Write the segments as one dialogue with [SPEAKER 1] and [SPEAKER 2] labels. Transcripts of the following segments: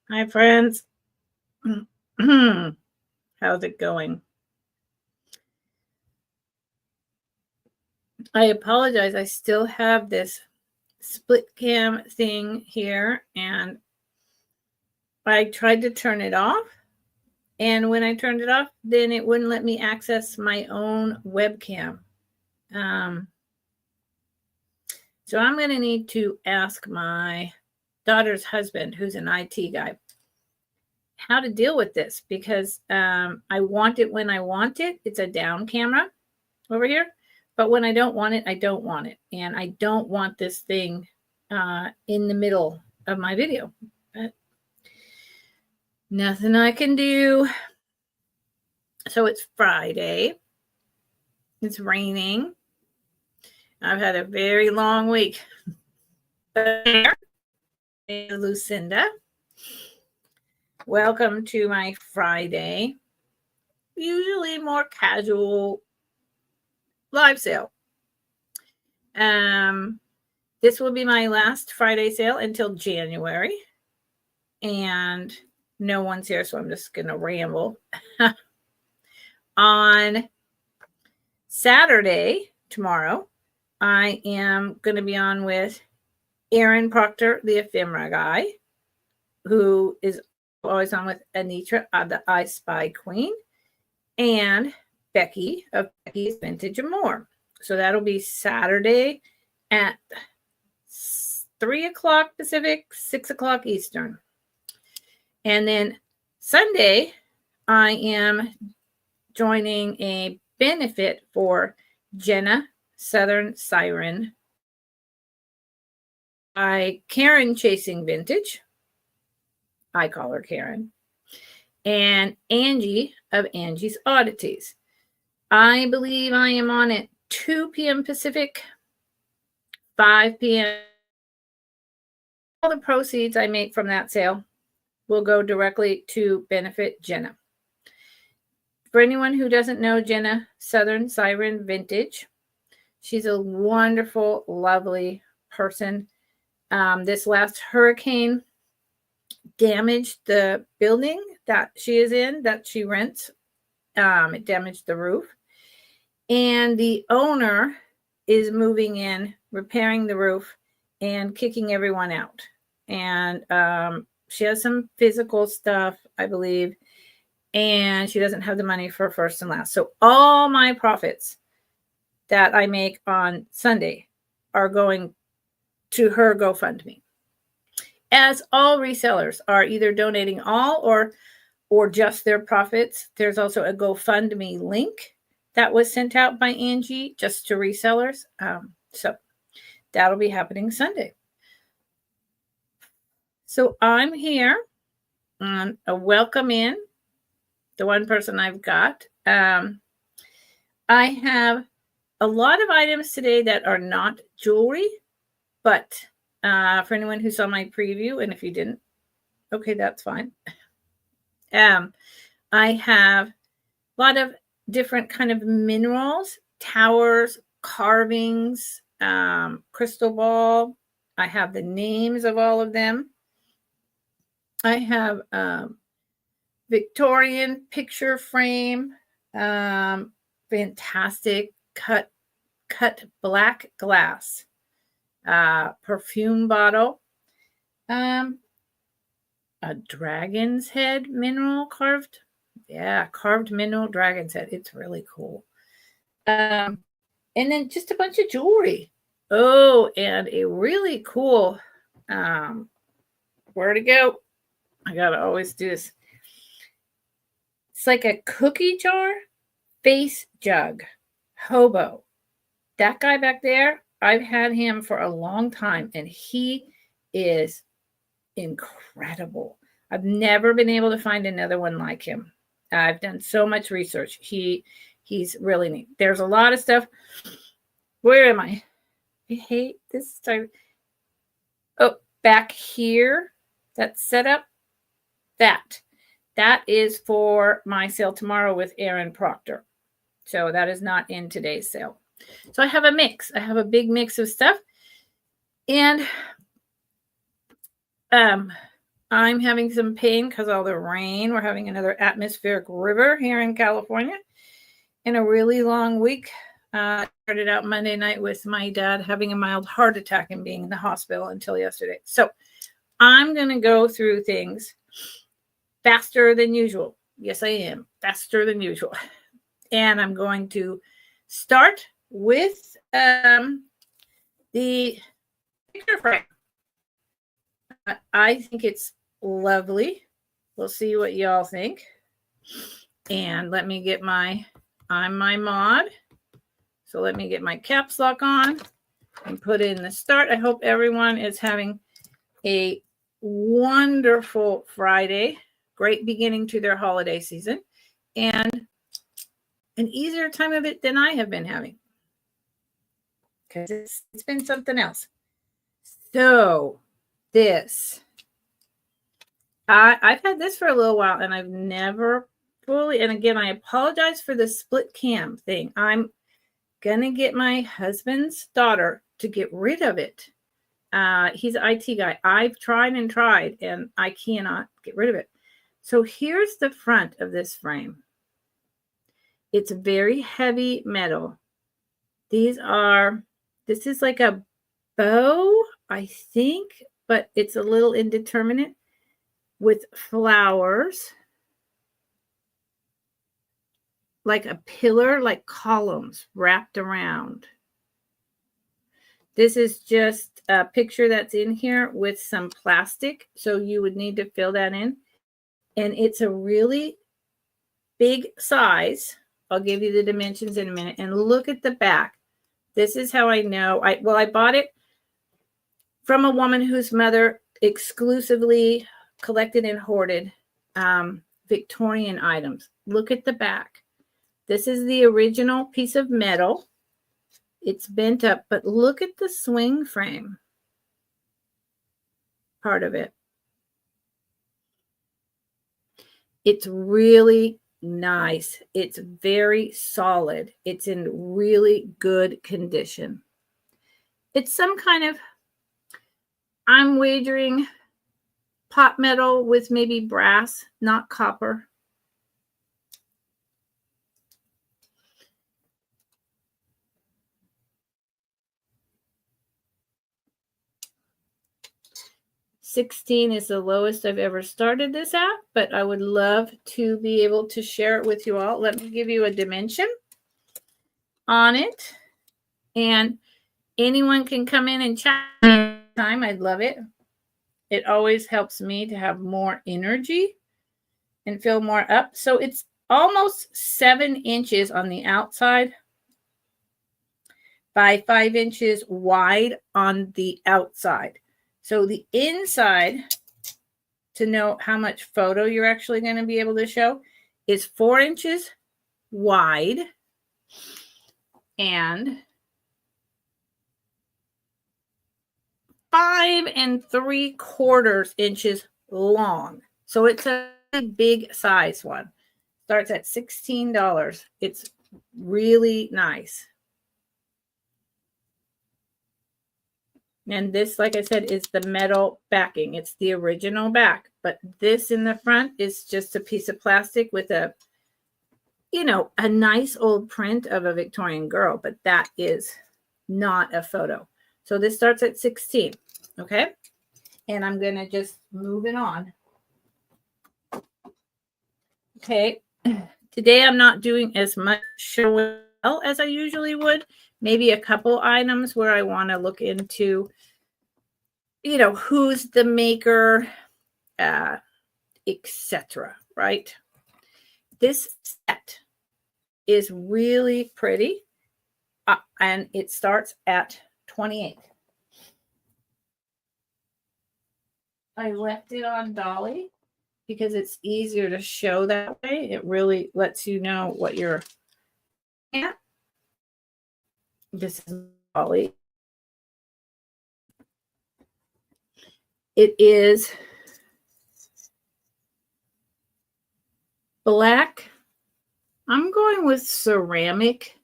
[SPEAKER 1] Hi, friends. How's it going? I apologize. I still have this split cam thing here, and I tried to turn it off. And when I turned it off, then it wouldn't let me access my own webcam. So I'm going to need to ask my daughter's husband, who's an IT guy, how to deal with this, because I want it when I want it. It's a down camera over here, but when I don't want it, I don't want it. And I don't want this thing in the middle of my video, but nothing I can do. So it's Friday. It's raining. I've had a very long week. Lucinda, welcome to my Friday, usually more casual live sale. This will be my last Friday sale until January, and no one's here, so I'm just going to ramble. On Saturday, tomorrow, I am going to be on with Aaron Proctor, the ephemera guy, who is always on with Anitra, the I Spy Queen, and Becky of Becky's Vintage and More. So that'll be Saturday at 3 o'clock Pacific, 6 o'clock Eastern. And then Sunday, I am joining a benefit for Jenna Southern Siren by Karen Chasing Vintage. I call her Karen. And Angie of Angie's Oddities. I believe I am on at 2 p.m. Pacific, 5 p.m. All the proceeds I make from that sale will go directly to benefit Jenna. For anyone who doesn't know Jenna Southern Siren Vintage, she's a wonderful, lovely person. This last hurricane damaged the building that she is in, that she rents. It damaged the roof. And the owner is moving in, repairing the roof, and kicking everyone out. And she has some physical stuff, I believe, and she doesn't have the money for first and last. So all my profits that I make on Sunday are going to her GoFundMe. As all resellers are either donating all or just their profits. There's also a GoFundMe link that was sent out by Angie just to resellers. So that'll be happening Sunday. So I'm here on a welcome in, the one person I've got. I have a lot of items today that are not jewelry, but for anyone who saw my preview, and if you didn't, okay, that's fine. I have a lot of different kind of minerals, towers, carvings, crystal ball. I have the names of all of them. I have Victorian picture frame, fantastic cut black glass, perfume bottle, a dragon's head mineral carved. Yeah, carved mineral dragon's head. It's really cool. And then just a bunch of jewelry. Oh, and a really cool, where to go? I gotta always do this. It's like a cookie jar face jug hobo. That guy back there, I've had him for a long time, and he is incredible. I've never been able to find another one like him. I've done so much research. He's really neat. There's a lot of stuff. Where am I? I hate this time. Oh, back here, that's set up. That is for my sale tomorrow with Aaron Proctor. So that is not in today's sale. So I have a mix. I have a big mix of stuff. And I'm having some pain because all the rain. We're having another atmospheric river here in California in a really long week. Started out Monday night with my dad having a mild heart attack and being in the hospital until yesterday. So I'm going to go through things faster than usual. Yes, I am. Faster than usual. And I'm going to start with the picture frame. I think it's lovely. We'll see what y'all think. And let me get I'm my mod. So let me get my caps lock on and put in the start. I hope everyone is having a wonderful Friday. Great beginning to their holiday season. And an easier time of it than I have been having. Because it's been something else. So this. I've had this for a little while and I've never fully, and again, I apologize for the split cam thing. I'm going to get my husband's daughter to get rid of it. He's an IT guy. I've tried and I cannot get rid of it. So here's the front of this frame. It's very heavy metal. This is like a bow, I think, but it's a little indeterminate with flowers, like a pillar, like columns wrapped around. This is just a picture that's in here with some plastic. So you would need to fill that in. And it's a really big size. I'll give you the dimensions in a minute. And look at the back. This is how I know. I bought it from a woman whose mother exclusively collected and hoarded Victorian items. Look at the back. This is the original piece of metal. It's bent up, but look at the swing frame part of it. It's really nice. It's very solid. It's in really good condition. It's some kind of, I'm wagering, pot metal with maybe brass, not copper. $16 is the lowest I've ever started this at, but I would love to be able to share it with you all. Let me give you a dimension on it. And anyone can come in and chat anytime. I'd love it. It always helps me to have more energy and feel more up. So it's almost 7 inches on the outside by 5 inches wide on the outside. So the inside, to know how much photo you're actually going to be able to show, is 4 inches wide and 5 3/4 inches long. So it's a big size one. Starts at $16. It's really nice. And this, like I said, is the metal backing. It's the original back. But this in the front is just a piece of plastic with a nice old print of a Victorian girl. But that is not a photo. So this starts at 16. Okay. And I'm going to just move it on. Okay. Today I'm not doing as much show as I usually would. Maybe a couple items where I want to look into, who's the maker, etc. Right? This set is really pretty, and it starts at $28. I left it on dolly because it's easier to show that way. It really lets you know what you're at. This is dolly. It is black. I'm going with ceramic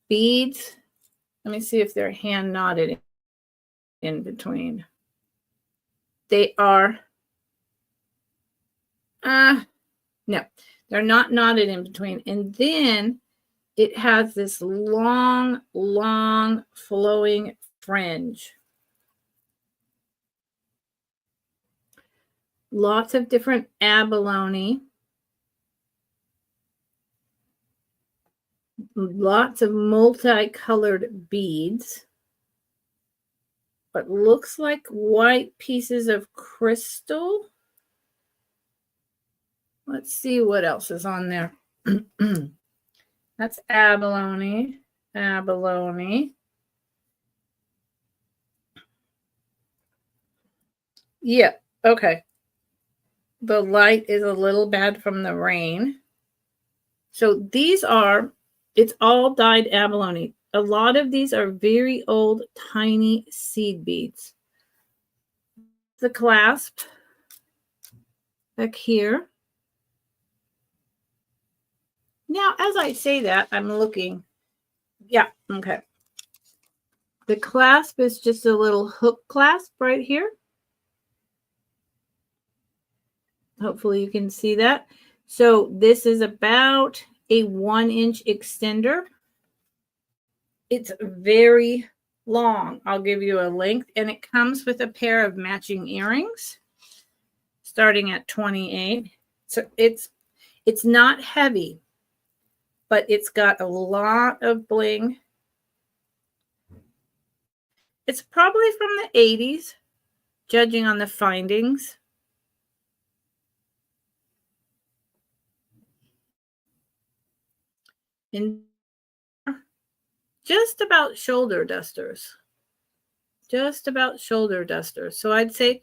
[SPEAKER 1] beads. Let me see if they're hand knotted in between. They are No, they're not knotted in between. And then it has this long, long flowing fringe. Lots of different abalone. Lots of multicolored beads. But looks like white pieces of crystal. Let's see what else is on there. That's abalone. Abalone. Yeah, okay. The light is a little bad from the rain. So these are, it's all dyed abalone. A lot of these are very old, tiny seed beads. The clasp back here. Now, as I say that, I'm looking. Yeah, okay. The clasp is just a little hook clasp right here. Hopefully you can see that. So this is about a 1-inch extender. It's very long. I'll give you a length, and it comes with a pair of matching earrings starting at 28. So it's not heavy, but it's got a lot of bling. It's probably from the 80s, judging on the findings. And just about shoulder dusters. Just about shoulder dusters. So I'd say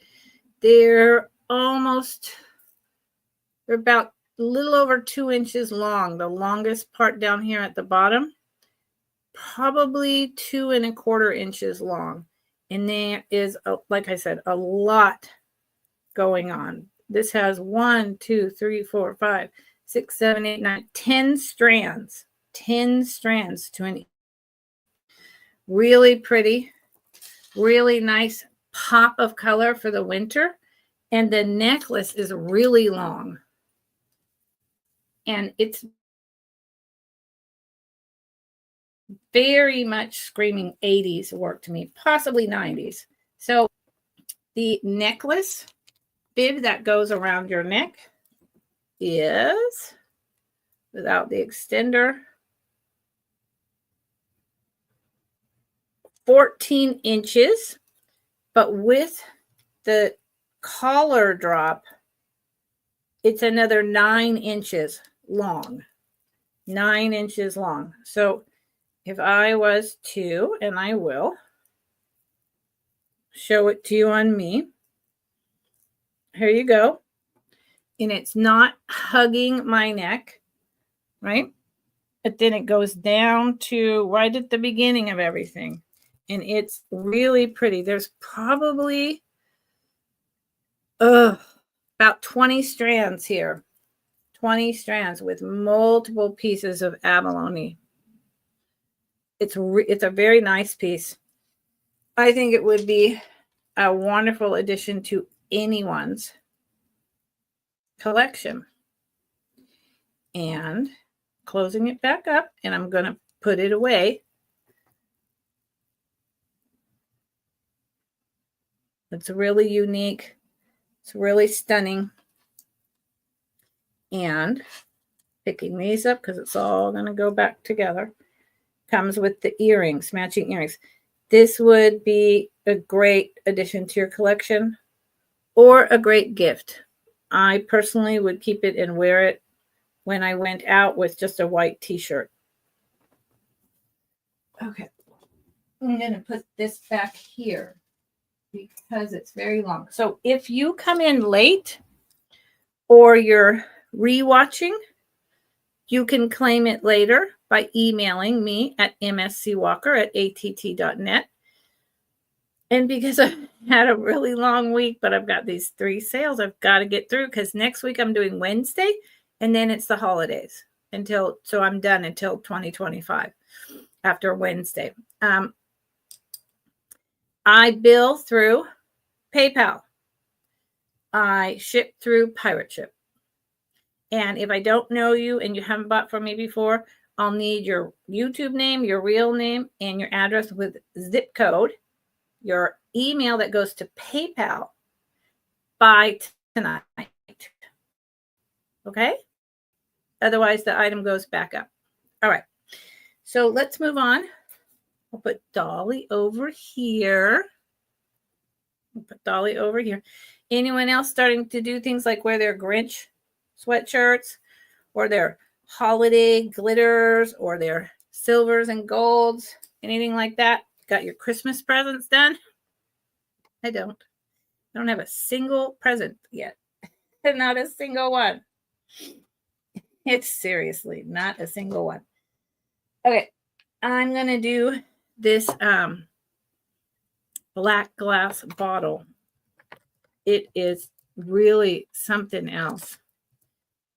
[SPEAKER 1] they're about a little over 2 inches long. The longest part down here at the bottom, probably 2¼ inches long. And there is, like I said, a lot going on. This has 1, 2, 3, 4, 5, 6, 7, 8, 9, 10 strands. 10 strands to an. Really pretty, really nice pop of color for the winter. And the necklace is really long. And it's very much screaming 80s work to me, possibly 90s. So the necklace bib that goes around your neck is, without the extender, 14 inches, but with the collar drop, it's another 9 inches long. 9 inches long. So if I was to, and I will, show it to you on me. Here you go. And it's not hugging my neck, right? But then it goes down to right at the beginning of everything. And it's really pretty. There's probably about 20 strands here. 20 strands with multiple pieces of abalone. It's a very nice piece. I think it would be a wonderful addition to anyone's collection. And closing it back up, and I'm going to put it away. It's really unique. It's really stunning. And picking these up because it's all going to go back together. Comes with the earrings, matching earrings. This would be a great addition to your collection or a great gift. I personally would keep it and wear it when I went out with just a white t-shirt. Okay. I'm going to put this back here because it's very long. So if you come in late or you're rewatching, you can claim it later by emailing me at mscwalker@att.net. And because I had a really long week, but I've got these 3 sales I've got to get through because next week I'm doing Wednesday and then it's the holidays so I'm done until 2025 after Wednesday. I bill through PayPal. I ship through Pirate Ship. And if I don't know you and you haven't bought from me before, I'll need your YouTube name, your real name, and your address with zip code, your email that goes to PayPal by tonight. Okay? Otherwise, the item goes back up. All right. So let's move on. We'll put Dolly over here. We'll put Dolly over here. Anyone else starting to do things like wear their Grinch sweatshirts or their holiday glitters or their silvers and golds? Anything like that? Got your Christmas presents done? I don't. I don't have a single present yet. Not a single one. It's seriously not a single one. Okay. I'm going to do this black glass bottle. It is really something else.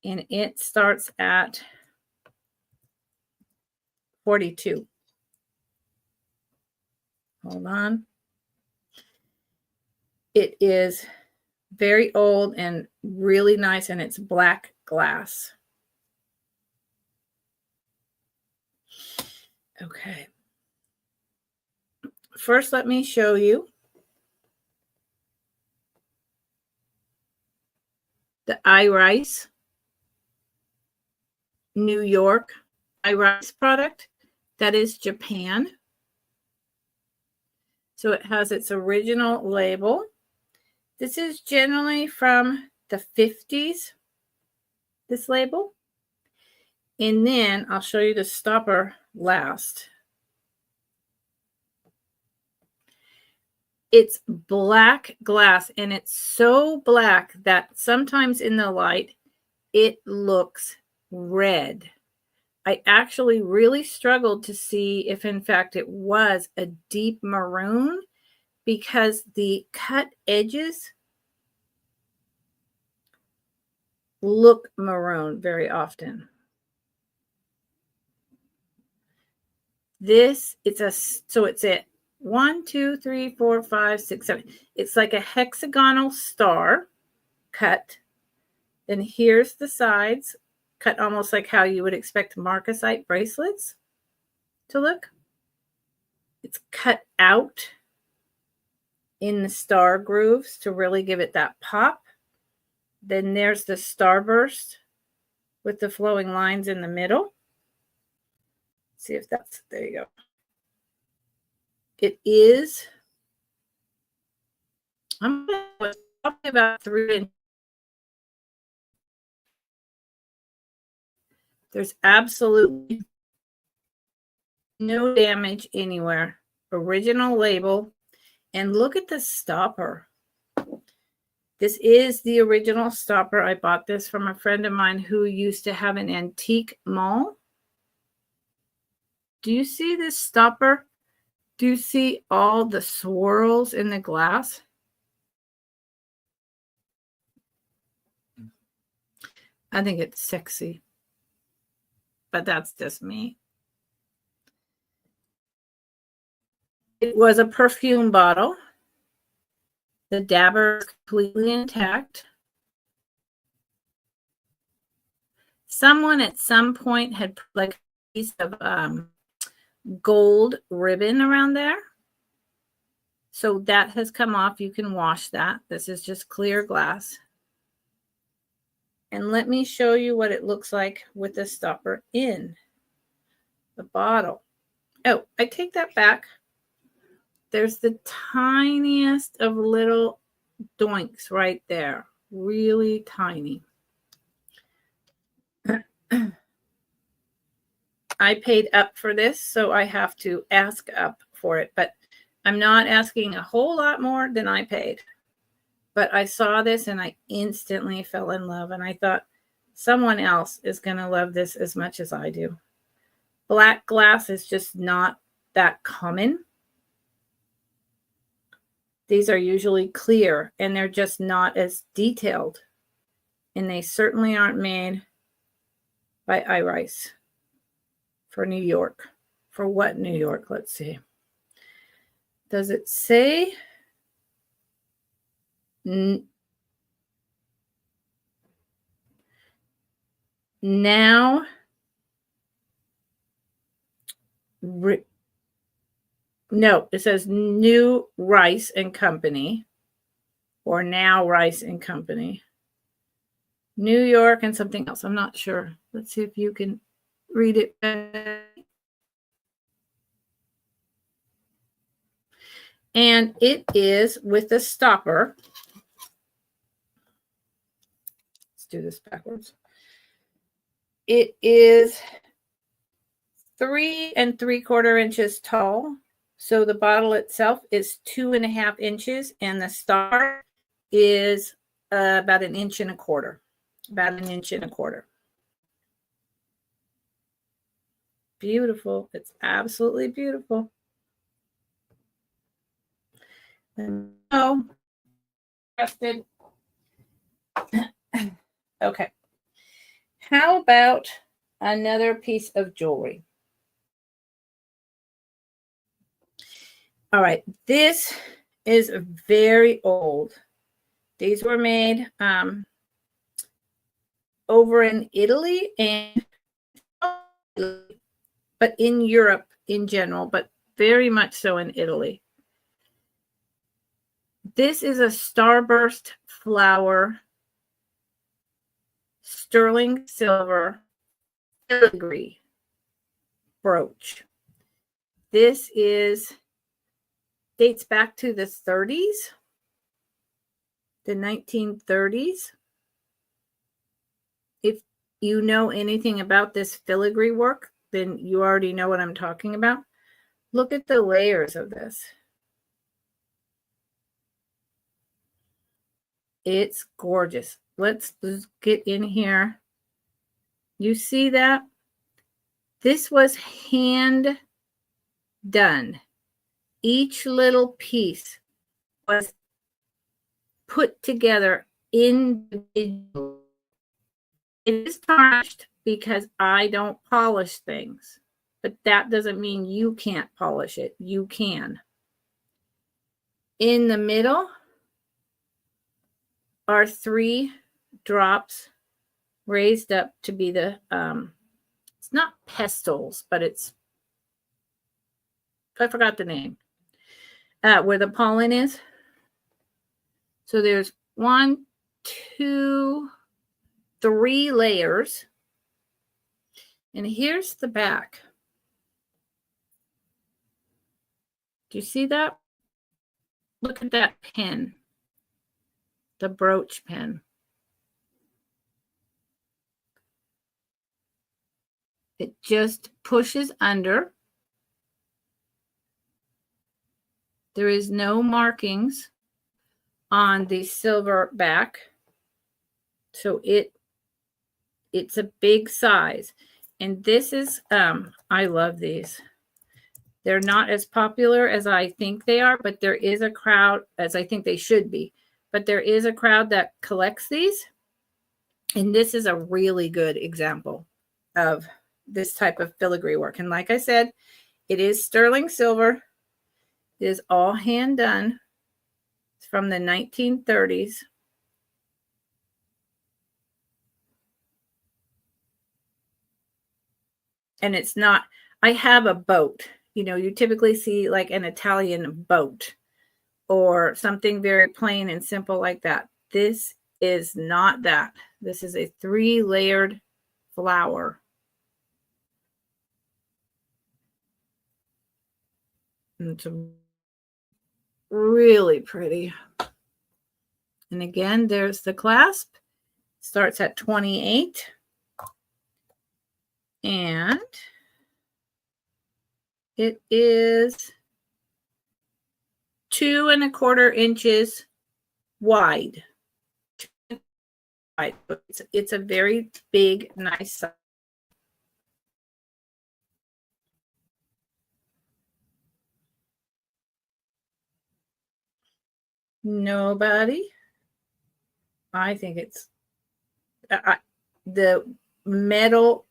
[SPEAKER 1] And it starts at 42. Hold on. It is very old and really nice, and it's black glass. Okay. First, let me show you the iRice New York iRice product. That is Japan. So it has its original label. This is generally from the 50s, this label. And then I'll show you the stopper last. It's black glass, and it's so black that sometimes in the light, it looks red. I actually really struggled to see if in fact it was a deep maroon because the cut edges look maroon very often. This, it's a 1, 2, 3, 4, 5, 6, 7. It's like a hexagonal star cut. Then here's the sides, cut almost like how you would expect marcasite bracelets to look. It's cut out in the star grooves to really give it that pop. Then there's the starburst with the flowing lines in the middle. See if that's, there you go. It is, I'm talking about 3 inches. There's absolutely no damage anywhere. Original label. And look at the stopper. This is the original stopper. I bought this from a friend of mine who used to have an antique mall. Do you see this stopper? Do you see all the swirls in the glass? I think it's sexy. But that's just me. It was a perfume bottle. The dabber is completely intact. Someone at some point had put like a piece of gold ribbon around there. So that has come off. You can wash that. This is just clear glass. And let me show you what it looks like with the stopper in the bottle. Oh, I take that back. There's the tiniest of little doinks right there. Really tiny. I paid up for this, so I have to ask up for it. But I'm not asking a whole lot more than I paid. But I saw this and I instantly fell in love. And I thought, someone else is going to love this as much as I do. Black glass is just not that common. These are usually clear and they're just not as detailed. And they certainly aren't made by iRice for New York. For what New York? Let's see. Does it say? Now, no, it says New Rice and Company, or Now Rice and Company. New York and something else. I'm not sure. Let's see if you can read it. And it is with a stopper. Let's do this backwards. It is 3 3/4 inches tall. So the bottle itself is 2.5 inches, and the stopper is about 1.25 inches. About 1.25 inches. Beautiful. It's absolutely beautiful. Oh, interested. Okay. How about another piece of jewelry? All right. This is very old. These were made over in Italy and but in Europe in general, but very much so in Italy. This is a starburst flower, sterling silver filigree brooch. This dates back to the 30s, the 1930s. If you know anything about this filigree work, then you already know what I'm talking about. Look at the layers of this. It's gorgeous. Let's get in here. You see that? This was hand done. Each little piece was put together individually. It is tarnished because I don't polish things, but that doesn't mean you can't polish it. You can. In the middle are 3 drops raised up to be the, it's not pestles, but it's, I forgot the name, where the pollen is. So there's 1, 2, 3 layers. And here's the back. Do you see that? Look at that pin, the brooch pin. It just pushes under. There is no markings on the silver back. So it's a big size. And this is, I love these. They're not as popular as I think they are, but there is a crowd, as I think they should be. But there is a crowd that collects these. And this is a really good example of this type of filigree work. And like I said, it is sterling silver. It is all hand done. It's from the 1930s. And it's not, I have a boat. You know, you typically see like an Italian boat or something very plain and simple like that. This is not that. This is a 3-layered flower. And it's really pretty. And again, there's the clasp. Starts at 28. And it is 2 1/4 inches wide. It's a very big, nice size. Nobody. I think it's the metal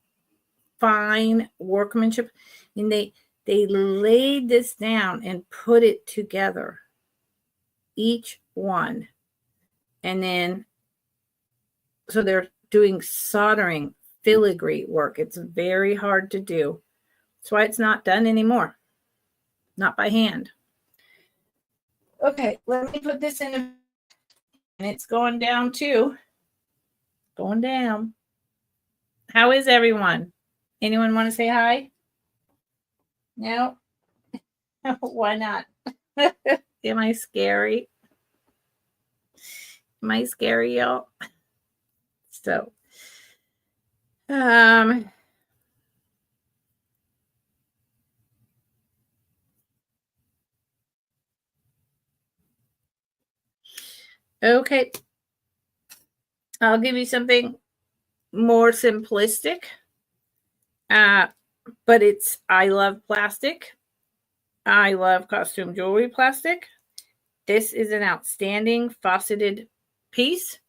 [SPEAKER 1] fine workmanship, and they laid this down and put it together, each one, and then so they're doing soldering filigree work. It's very hard to do. That's why it's not done anymore. Not by hand. Okay, let me put this in, and it's going down too. Going down. How is everyone? Anyone want to say hi? No? Why not? Am I scary? Am I scary, y'all? So, okay. I'll give you something more simplistic. But I love plastic. I love costume jewelry plastic. This is an outstanding faceted piece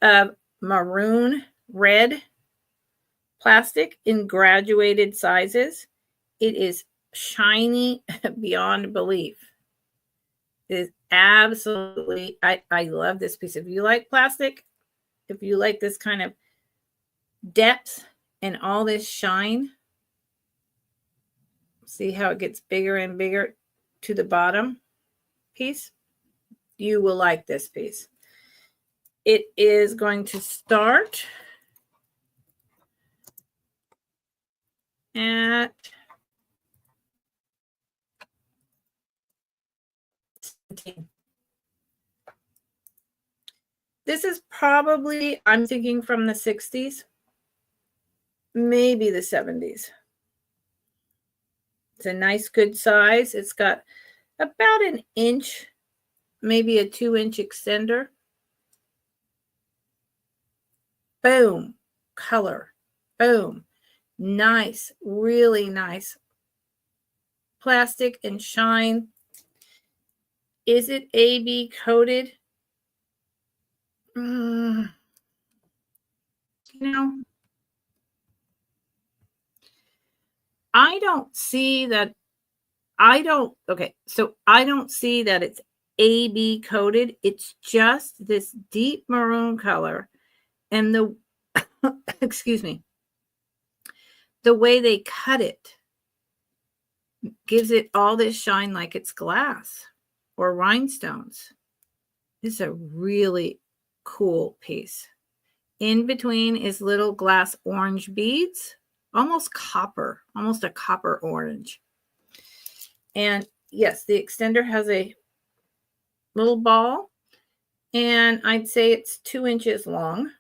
[SPEAKER 1] of maroon red plastic in graduated sizes. It is shiny beyond belief. It is absolutely, I love this piece. If you like plastic, if you like this kind of depth and all this shine, see how it gets bigger and bigger to the bottom piece? You will like this piece. It is going to start at 17. This is probably, I'm thinking from the 60s, maybe the 70s. It's a nice, good size. It's got about an inch, maybe a 2-inch extender. Boom. Color. Boom. Nice. Really nice. Plastic and shine. Is it AB coated? You know, I don't see that. Okay, so I don't see that it's AB coated. It's just this deep maroon color. And the, excuse me, the way they cut it gives it all this shine like it's glass or rhinestones. It's a really cool piece. In between is little glass orange beads, almost copper, almost a copper orange. And yes, the extender has a little ball, and I'd say it's 2 inches long.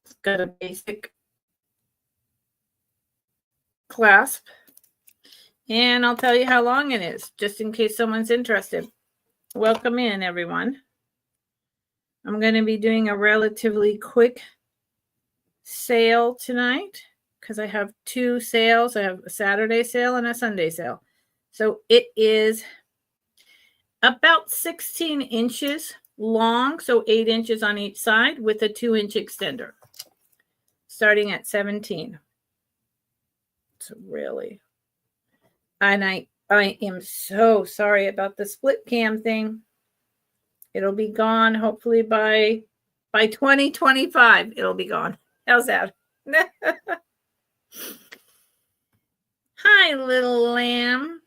[SPEAKER 1] It's got a basic clasp, and I'll tell you how long it is, just in case someone's interested. Welcome in, everyone. I'm going to be doing a relatively quick sale tonight because I have 2 sales. I have a Saturday sale and a Sunday sale. So it is about 16 inches long, so 8 inches on each side with a 2-inch extender, starting at 17. So really, and I am so sorry about the split cam thing. It'll be gone hopefully by 2025. It'll be gone. How's that? Hi, little lamb.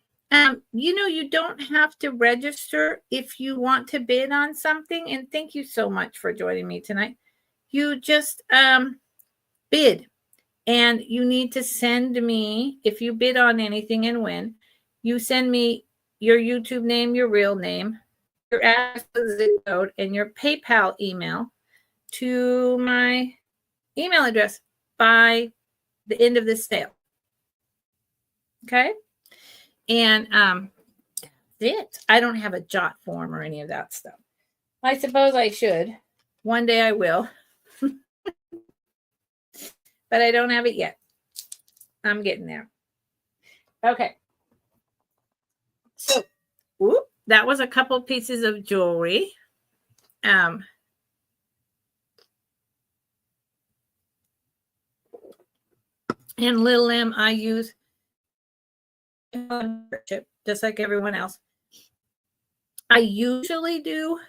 [SPEAKER 1] You don't have to register if you want to bid on something. And thank you so much for joining me tonight. You just bid. And you need to send me, if you bid on anything and win, you send me your YouTube name, your real name, your address, zip code, and your PayPal email to my email address by the end of this sale. Okay? And I don't have a jot form or any of that stuff. I suppose I should. One day I will. But I don't have it yet. I'm getting there. Okay. So, that was a couple pieces of jewelry. And Little M, I use just like everyone else. I usually do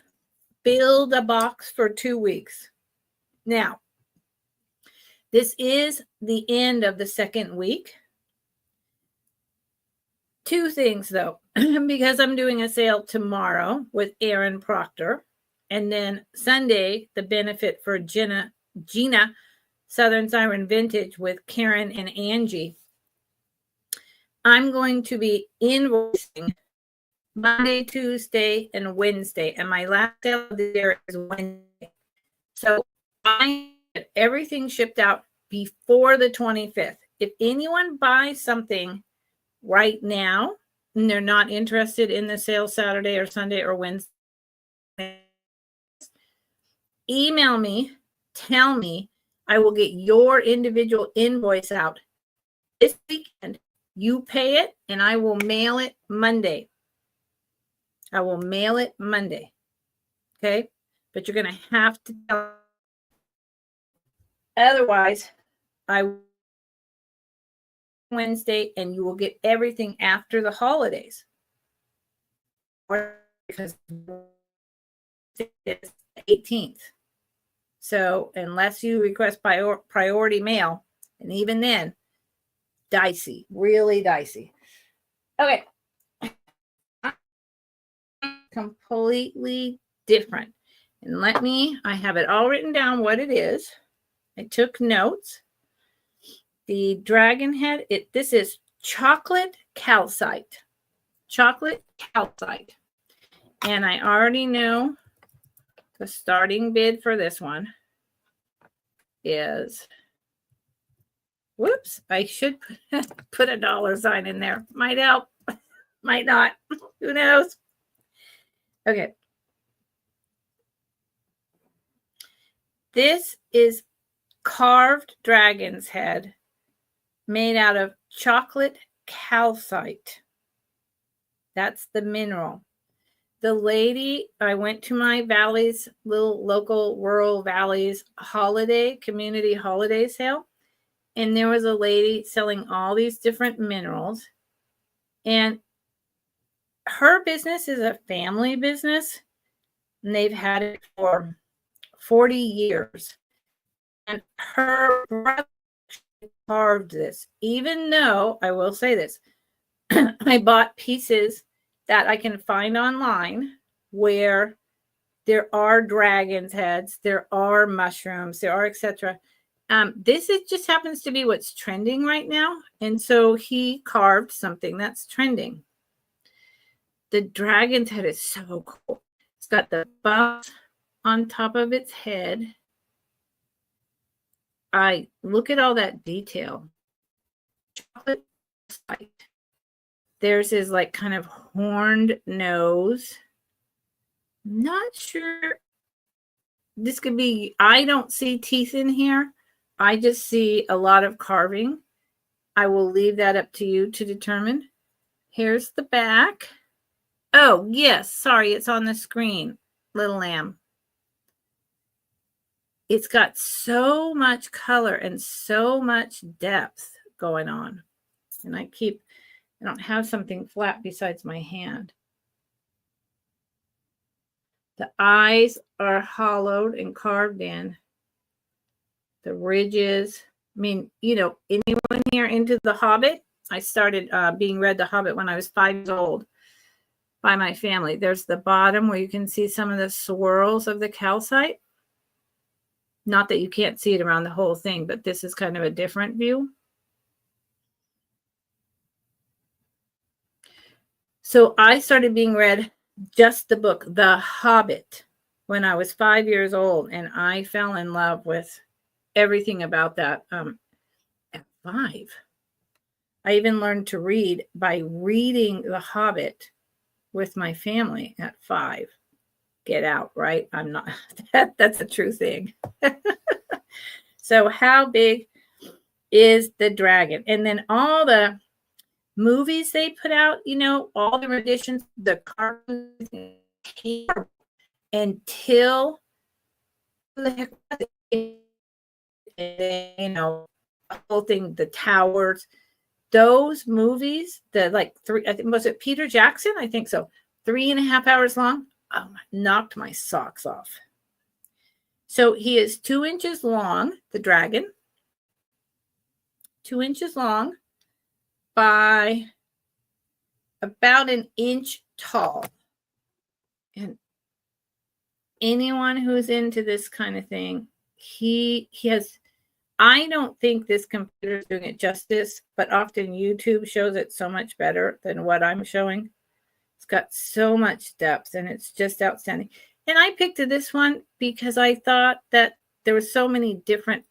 [SPEAKER 1] build a box for 2 weeks. Now, this is the end of the second week. 2 things though, because I'm doing a sale tomorrow with Aaron Proctor, and then Sunday, the benefit for Gina Southern Siren Vintage with Karen and Angie. I'm going to be invoicing Monday, Tuesday, and Wednesday, and my last sale of the year is Wednesday. So I get everything shipped out before the 25th. If anyone buys something right now and they're not interested in the sale Saturday or Sunday or Wednesday, email me, tell me. I will get your individual invoice out this weekend. You pay it and I will mail it Monday. I will mail it Monday. Okay? But you're going to have to tell. Otherwise, I will Wednesday and you will get everything after the holidays. Because it's the 18th. So unless you request priority mail, and even then, dicey, really dicey. Okay. Completely different. And I have it all written down what it is. I took notes. The dragon head, this is chocolate calcite. Chocolate calcite. And I already know the starting bid for this one is, whoops, I should put a dollar sign in there. Might help, might not. Who knows? Okay. This is carved dragon's head made out of chocolate calcite. That's the mineral. The lady, I went to my Valleys, little local rural Valleys community holiday sale, and there was a lady selling all these different minerals. And her business is a family business, and they've had it for 40 years. And her brother carved this, even though I will say this, I bought pieces that I can find online where there are dragon's heads, there are mushrooms, there are etc. This just happens to be what's trending right now. And so he carved something that's trending. The dragon's head is so cool. It's got the bumps on top of its head. I look at all that detail. Chocolate sight. There's his like kind of horned nose. Not sure. This could be, I don't see teeth in here. I just see a lot of carving. I will leave that up to you to determine. Here's the back. Oh, yes. Sorry, it's on the screen. Little lamb. It's got so much color and so much depth going on. And I don't have something flat besides my hand. The eyes are hollowed and carved in. The ridges. I mean, anyone here into The Hobbit? I started being read The Hobbit when I was 5 years old by my family. There's the bottom where you can see some of the swirls of the calcite. Not that you can't see it around the whole thing, but this is kind of a different view. So I started being read just the book, The Hobbit, when I was 5 years old, and I fell in love with everything about that at 5. I even learned to read by reading The Hobbit with my family at 5. Get out, right? I'm not, that's a true thing. So how big is the dragon? And then all the movies they put out, all the renditions, the cartoons, until the whole thing, the towers, those movies, the like 3, I think, was it Peter Jackson? I think so. 3.5 hours long. knocked my socks off. So he is 2 inches long, the dragon, 2 inches long by about an inch tall. And anyone who's into this kind of thing, he has, I don't think this computer is doing it justice, but often YouTube shows it so much better than what I'm showing. It's got so much depth and it's just outstanding. And I picked this one because I thought that there were so many different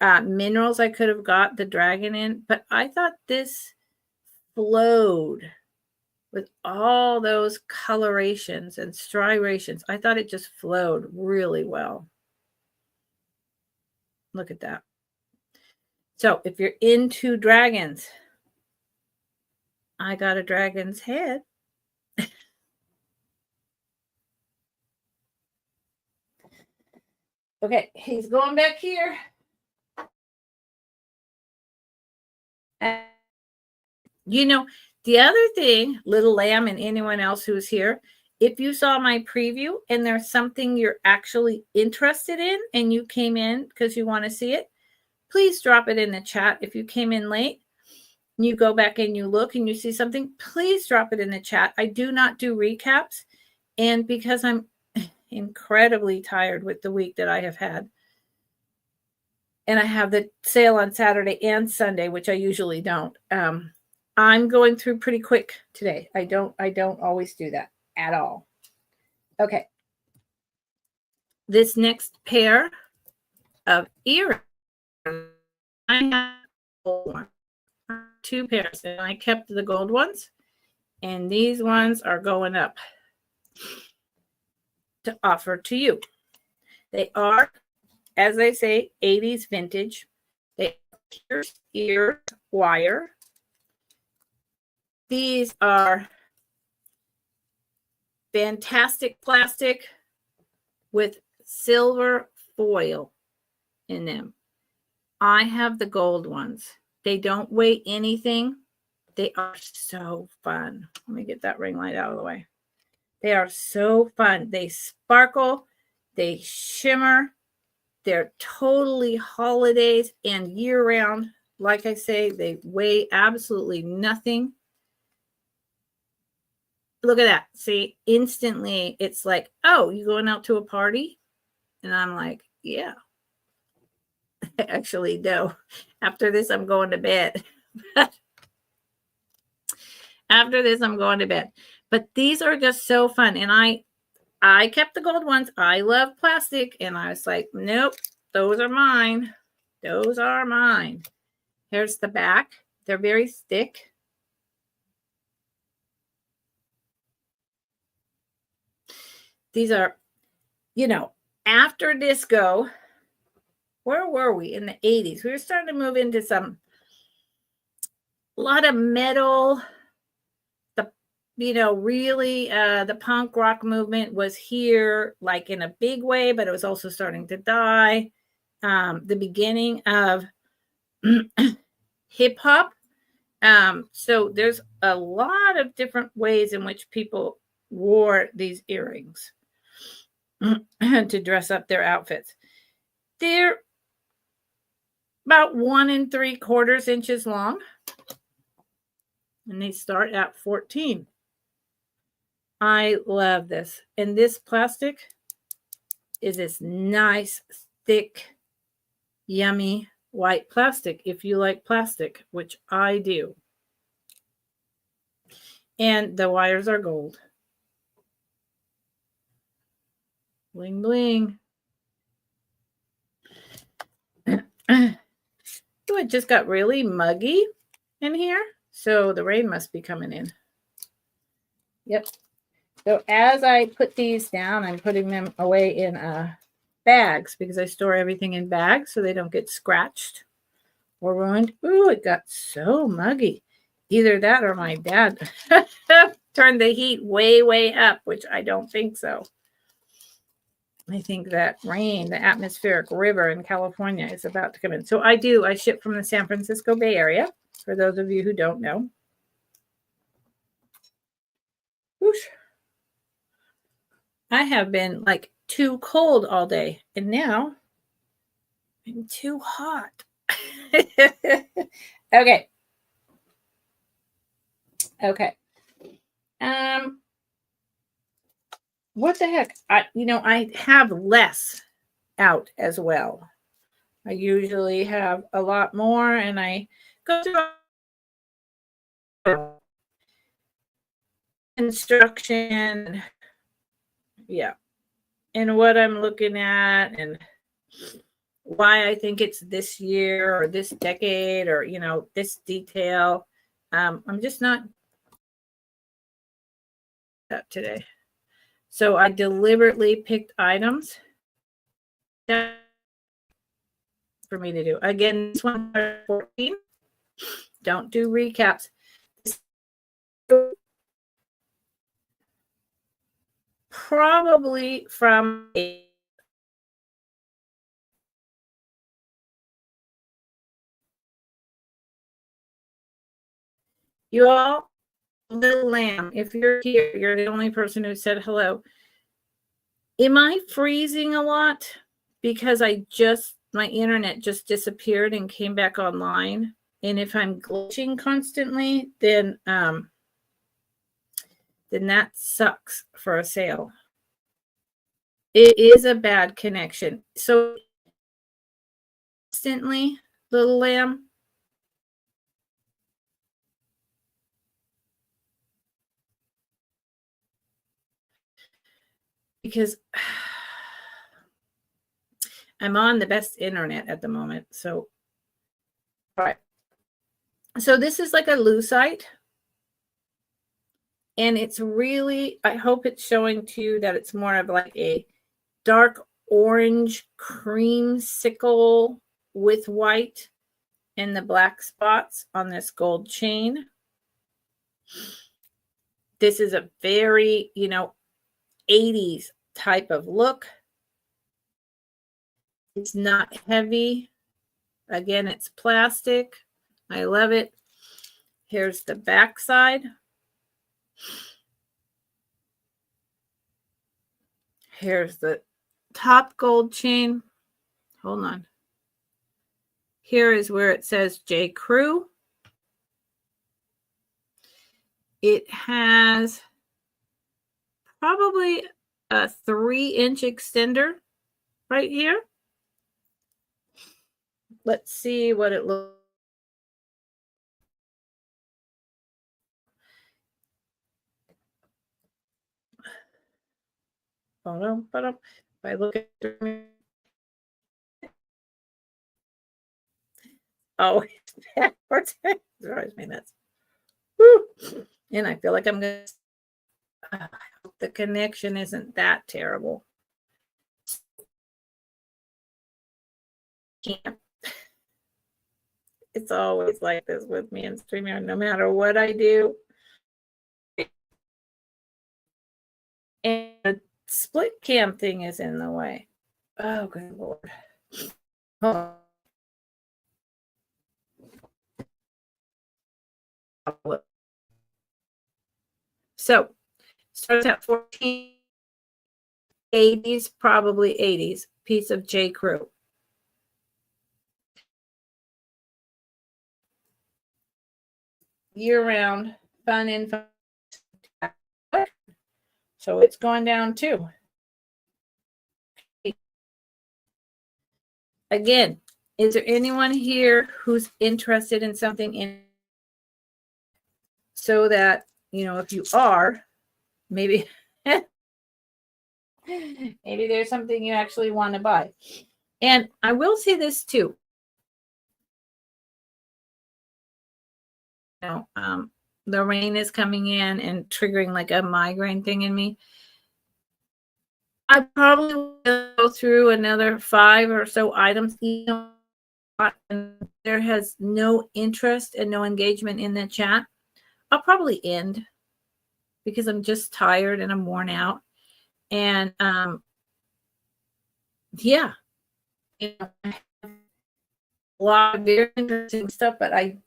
[SPEAKER 1] minerals I could have got the dragon in, but I thought this flowed with all those colorations and striations. I thought it just flowed really well. Look at that. So if you're into dragons, I got a dragon's head. Okay, he's going back here. You know, the other thing, Little Lamb and anyone else who's here, if you saw my preview and there's something you're actually interested in and you came in because you want to see it, please drop it in the chat. If you came in late, you go back and you look and you see something, please drop it in the chat. I do not do recaps. And because I'm incredibly tired with the week that I have had, and I have the sale on Saturday and Sunday, which I usually don't, I'm going through pretty quick today. I don't always do that at all. Okay. This next pair of earrings, I have 2 pairs, and I kept the gold ones, and these ones are going up to offer to you. They are, as I say, 80s vintage. They are ear wire. These are fantastic plastic with silver foil in them. I have the gold ones. They don't weigh anything. They are so fun. Let me get that ring light out of the way. They are so fun. They sparkle. They shimmer. They're totally holidays and year-round. Like I say, they weigh absolutely nothing. Look at that. See, instantly it's like, oh, you going out to a party? And I'm like, yeah. Actually, no. After this, I'm going to bed. After this, I'm going to bed. But these are just so fun. And I kept the gold ones. I love plastic. And I was like, nope, those are mine. Those are mine. Here's the back. They're very thick. These are, you know, after disco, where were we in the 80s? We were starting to move into a lot of metal. Really, the punk rock movement was here like in a big way, but it was also starting to die. The beginning of hip hop. So there's a lot of different ways in which people wore these earrings to dress up their outfits. They're about 1 3/4 inches long, and they start at 14. I love this. And this plastic is this nice, thick, yummy white plastic, if you like plastic, which I do. And the wires are gold. Bling, bling. Oh, it just got really muggy in here. So the rain must be coming in. Yep. So as I put these down, I'm putting them away in bags because I store everything in bags so they don't get scratched or ruined. Ooh, it got so muggy. Either that or my dad turned the heat way, way up, which I don't think so. I think that rain, the atmospheric river in California is about to come in. So I ship from the San Francisco Bay Area, for those of you who don't know. Whoosh. I have been like too cold all day, and now I'm too hot. Okay. Okay. What the heck? I have less out as well. I usually have a lot more, and I go through instruction. Yeah. And what I'm looking at and why I think it's this year or this decade or, this detail. I'm just not that today. So I deliberately picked items that for me to do. Again, this one 14. Don't do recaps. Probably from you all, Little Lamb, if you're here, you're the only person who said hello. Am I freezing a lot? Because my internet just disappeared and came back online. And if I'm glitching constantly, then that sucks for a sale. It is a bad connection. So instantly, Little Lamb. Because I'm on the best internet at the moment. So, all right. So this is like a lucite. And it's really, I hope it's showing to you that it's more of like a dark orange creamsicle with white and the black spots on this gold chain. This is a very, 80s type of look. It's not heavy. Again, it's plastic. I love it. Here's the back side. Here's the top gold chain. Hold on. Here is where it says J. Crew. It has probably a 3-inch extender right here. Let's see what it looks like. If I look at it, oh, it's backwards. It drives me nuts. Woo. And I feel like I'm going to. I hope the connection isn't that terrible. Can't. It's always like this with me in StreamYard, no matter what I do. And the split cam thing is in the way. Oh, good Lord. Oh. So, starts at 14, 80s, probably 80s, piece of J. Crew. Year-round, fun and fun. So it's going down too. Again, is there anyone here who's interested in something so that, if you are, maybe maybe there's something you actually want to buy. And I will say this too. The rain is coming in and triggering like a migraine thing in me. I probably will go through another 5 or so items. And there has no interest and no engagement in the chat. I'll probably end because I'm just tired and I'm worn out. And yeah, I have a lot of very interesting stuff, but I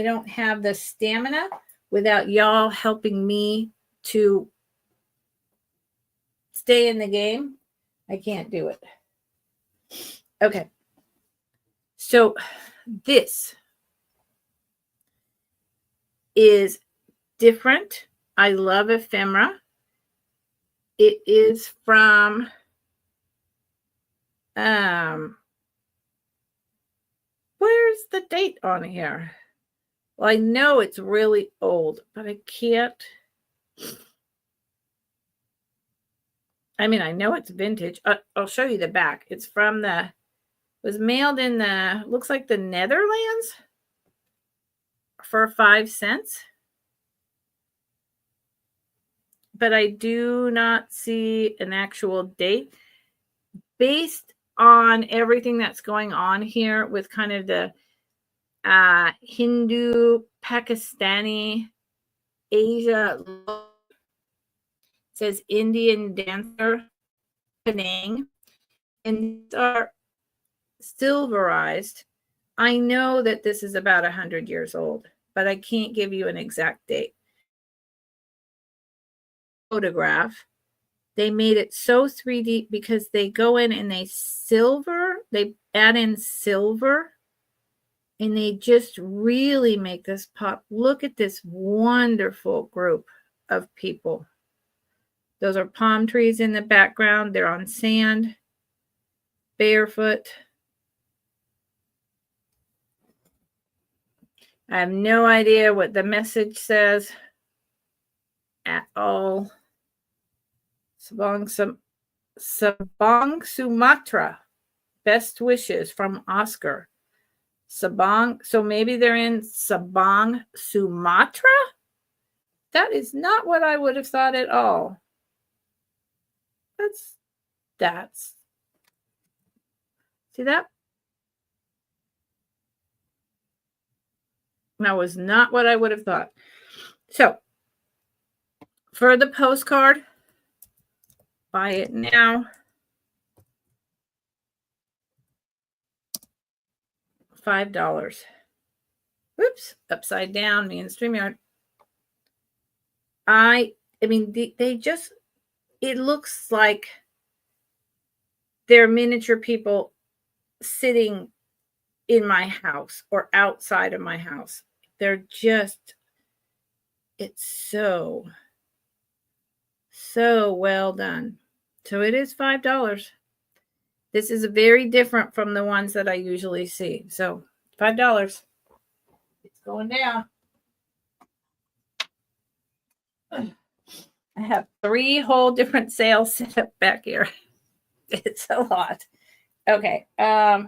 [SPEAKER 1] don't have the stamina without y'all helping me to stay in the game, I can't do it. Okay. So this is different. I love ephemera. It is from where's the date on here? Well, I know it's really old, but I can't. I mean, I know it's vintage. I'll show you the back. It's from was mailed in looks like the Netherlands for 5 cents. But I do not see an actual date. Based on everything that's going on here with kind of the Hindu, Pakistani, Asia, it says Indian dancer, Penang, and these are silverized. I know that this is about 100 years old, but I can't give you an exact date. Photograph. They made it so 3D because they go in and they add in silver, and they just really make this pop. Look at this wonderful group of people. Those are palm trees in the background. They're on sand, barefoot. I have no idea what the message says at all. Sabang Sumatra. Best wishes from Oscar. Sabang. So maybe they're in Sabang, Sumatra? That is not what I would have thought at all. That's. See that? That was not what I would have thought. So, for the postcard, buy it now. $5. Whoops, upside down, me and StreamYard. I mean, they just, it looks like they're miniature people sitting in my house or outside of my house. They're just, it's so well done. So it is $5. This is very different from the ones that I usually see. So $5. It's going down. I have 3 whole different sales set up back here. It's a lot. Okay. I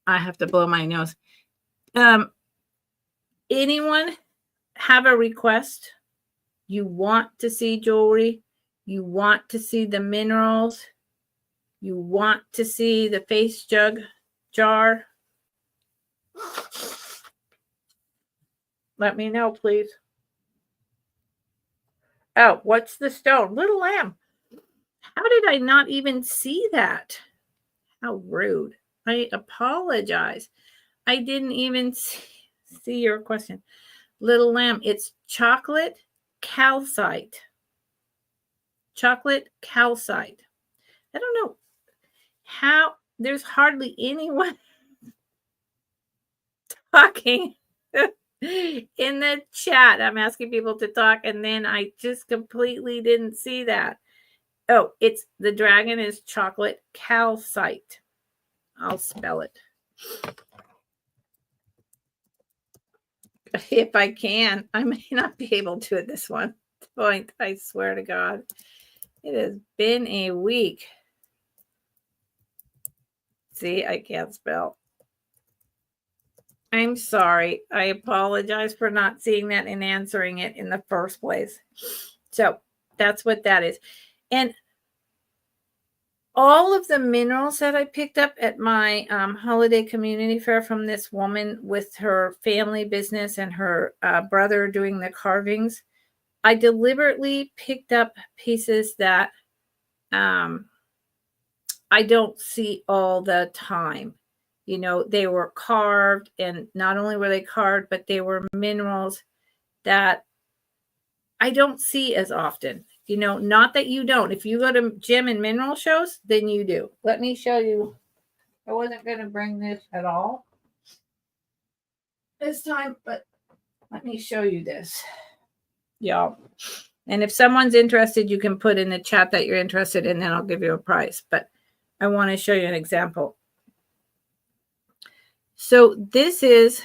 [SPEAKER 1] have to blow my nose. Anyone have a request? You want to see jewelry? You want to see the minerals? You want to see the face jar? Let me know, please. Oh, what's the stone? Little lamb. How did I not even see that? How rude. I apologize. I didn't even see your question. Little lamb. It's chocolate calcite. Chocolate calcite. I don't know how. There's hardly anyone talking in the chat. I'm asking people to talk, and then I just completely didn't see that. Oh, it's the dragon is chocolate calcite. I'll spell it if I can. I may not be able to at this one point. I swear to God, it has been a week. See, I can't spell. I'm sorry. I apologize for not seeing that and answering it in the first place. So that's what that is. And all of the minerals that I picked up at my holiday community fair from this woman with her family business and her brother doing the carvings, I deliberately picked up pieces that I don't see all the time. You know, they were carved, and not only were they carved, but they were minerals that I don't see as often. You know, not that you don't. If you go to gem and mineral shows, then you do. Let me show you. I wasn't going to bring this at all this time, but let me show you this, y'all. And if someone's interested, you can put in the chat that you're interested, and then I'll give you a price. But I want to show you an example. So this is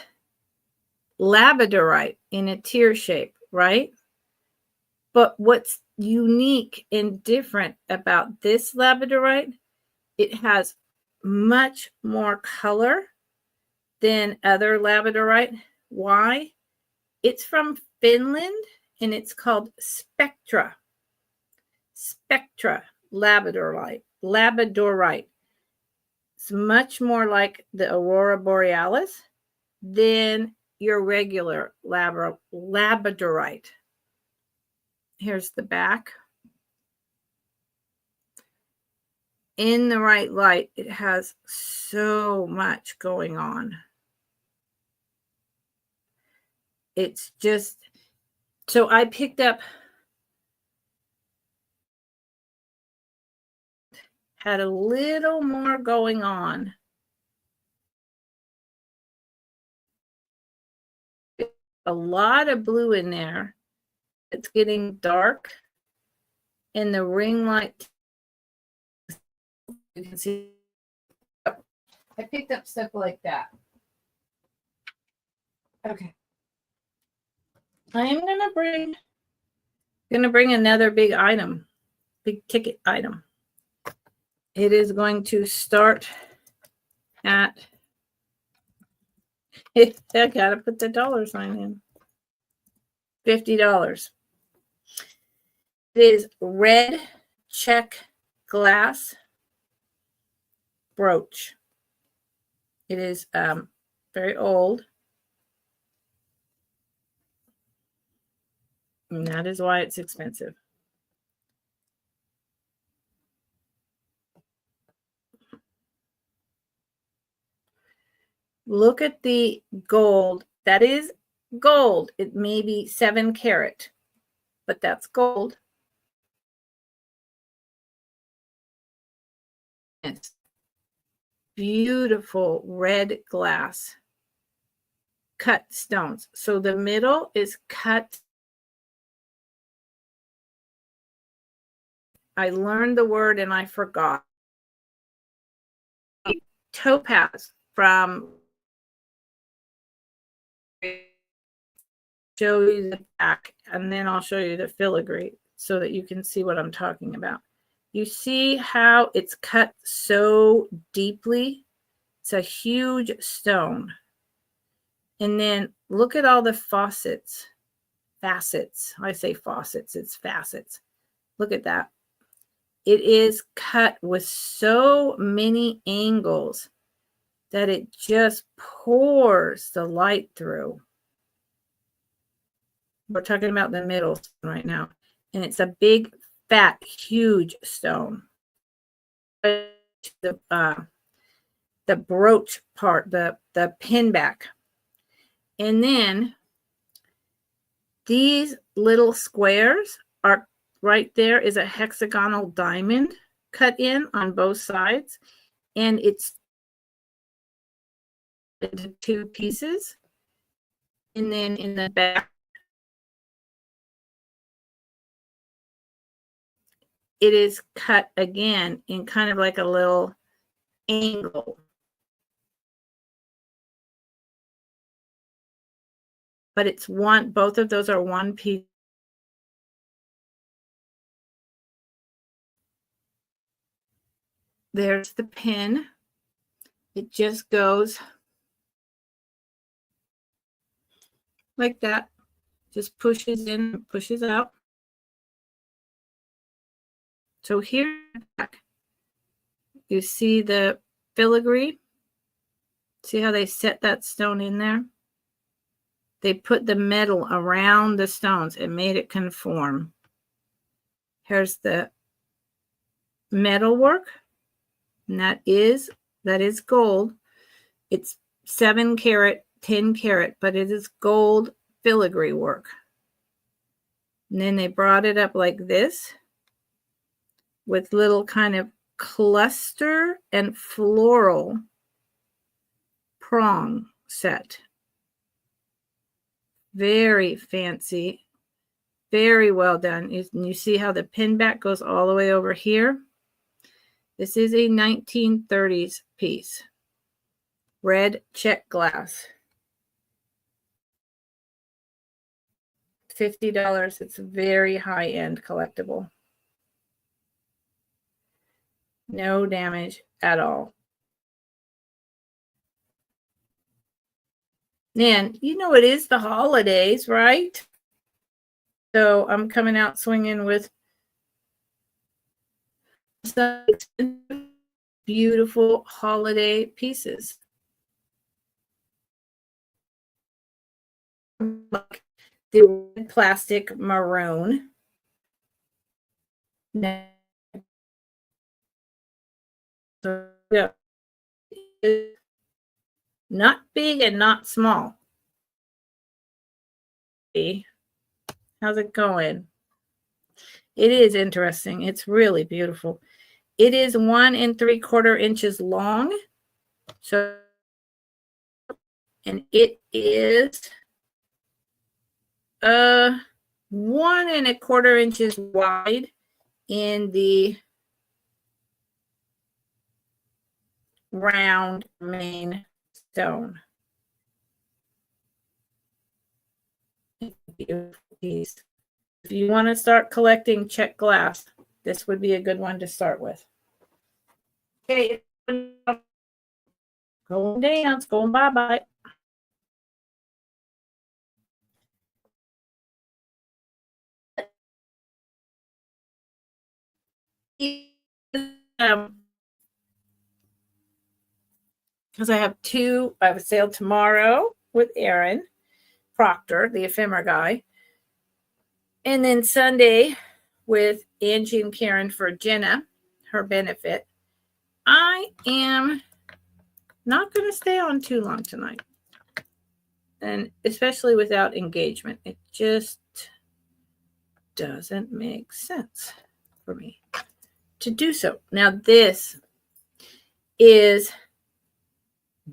[SPEAKER 1] labradorite in a tear shape, right? But what's unique and different about this labradorite, it has much more color than other labradorite. Why? It's from Finland and it's called Spectra. Spectra labradorite. Labradorite. It's much more like the Aurora Borealis than your regular labradorite. Here's the back. In the right light, it has so much going on. It's just, so I picked up, had a little more going on. A lot of blue in there. It's getting dark. And the ring light, you can see, I picked up stuff like that. Okay. I am gonna bring another big item, big ticket item. It is going to start at, I gotta put the dollar sign in. $50. It is red check glass brooch. It is very old. And that is why it's expensive. Look at the gold. That is gold. It may be 7 karat, but that's gold. It's beautiful red glass. Cut stones. So the middle is cut. I learned the word and I forgot. Topaz from, show you the back, and then I'll show you the filigree so that you can see what I'm talking about. You see how it's cut so deeply? It's a huge stone. And then look at all the facets. I say faucets, it's facets. Look at that. It is cut with so many angles that it just pours the light through. We're talking about the middle right now. And it's a big, fat, huge stone. The brooch part, the pin back. And then these little squares are right there is a hexagonal diamond cut in on both sides. And it's into 2 pieces. And then in the back, it is cut again in kind of like a little angle. But it's one, both of those are one piece. There's the pin. It just goes like that. Just pushes in, pushes out. So here, you see the filigree. See how they set that stone in there? They put the metal around the stones and made it conform. Here's the metal work. And that is gold. It's 7 karat, 10 karat, but it is gold filigree work. And then they brought it up like this with little kind of cluster and floral prong set. Very fancy. Very well done. You see how the pin back goes all the way over here? This is a 1930s piece. Red check glass. $50. It's a very high-end collectible. No damage at all. And you know it is the holidays, right? So I'm coming out swinging with some beautiful holiday pieces. Like the red plastic maroon. Not big and not small. How's it going? It is interesting. It's really beautiful. It is 1 3/4 inches long. So, and it is 1 1/4 inches wide in the round main stone. Beautiful piece. If you want to start collecting check glass, this would be a good one to start with. Okay, going dance, going bye-bye. Because I have a sale tomorrow with Aaron Proctor, the ephemera guy. And then Sunday with Angie and Karen for Jenna, her benefit. I am not going to stay on too long tonight. And especially without engagement. It just doesn't make sense for me to do so. Now, this is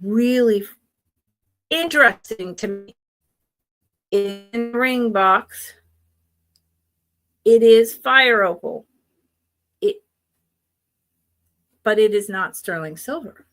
[SPEAKER 1] really interesting to me. In the ring box, it is fire opal. But it is not sterling silver.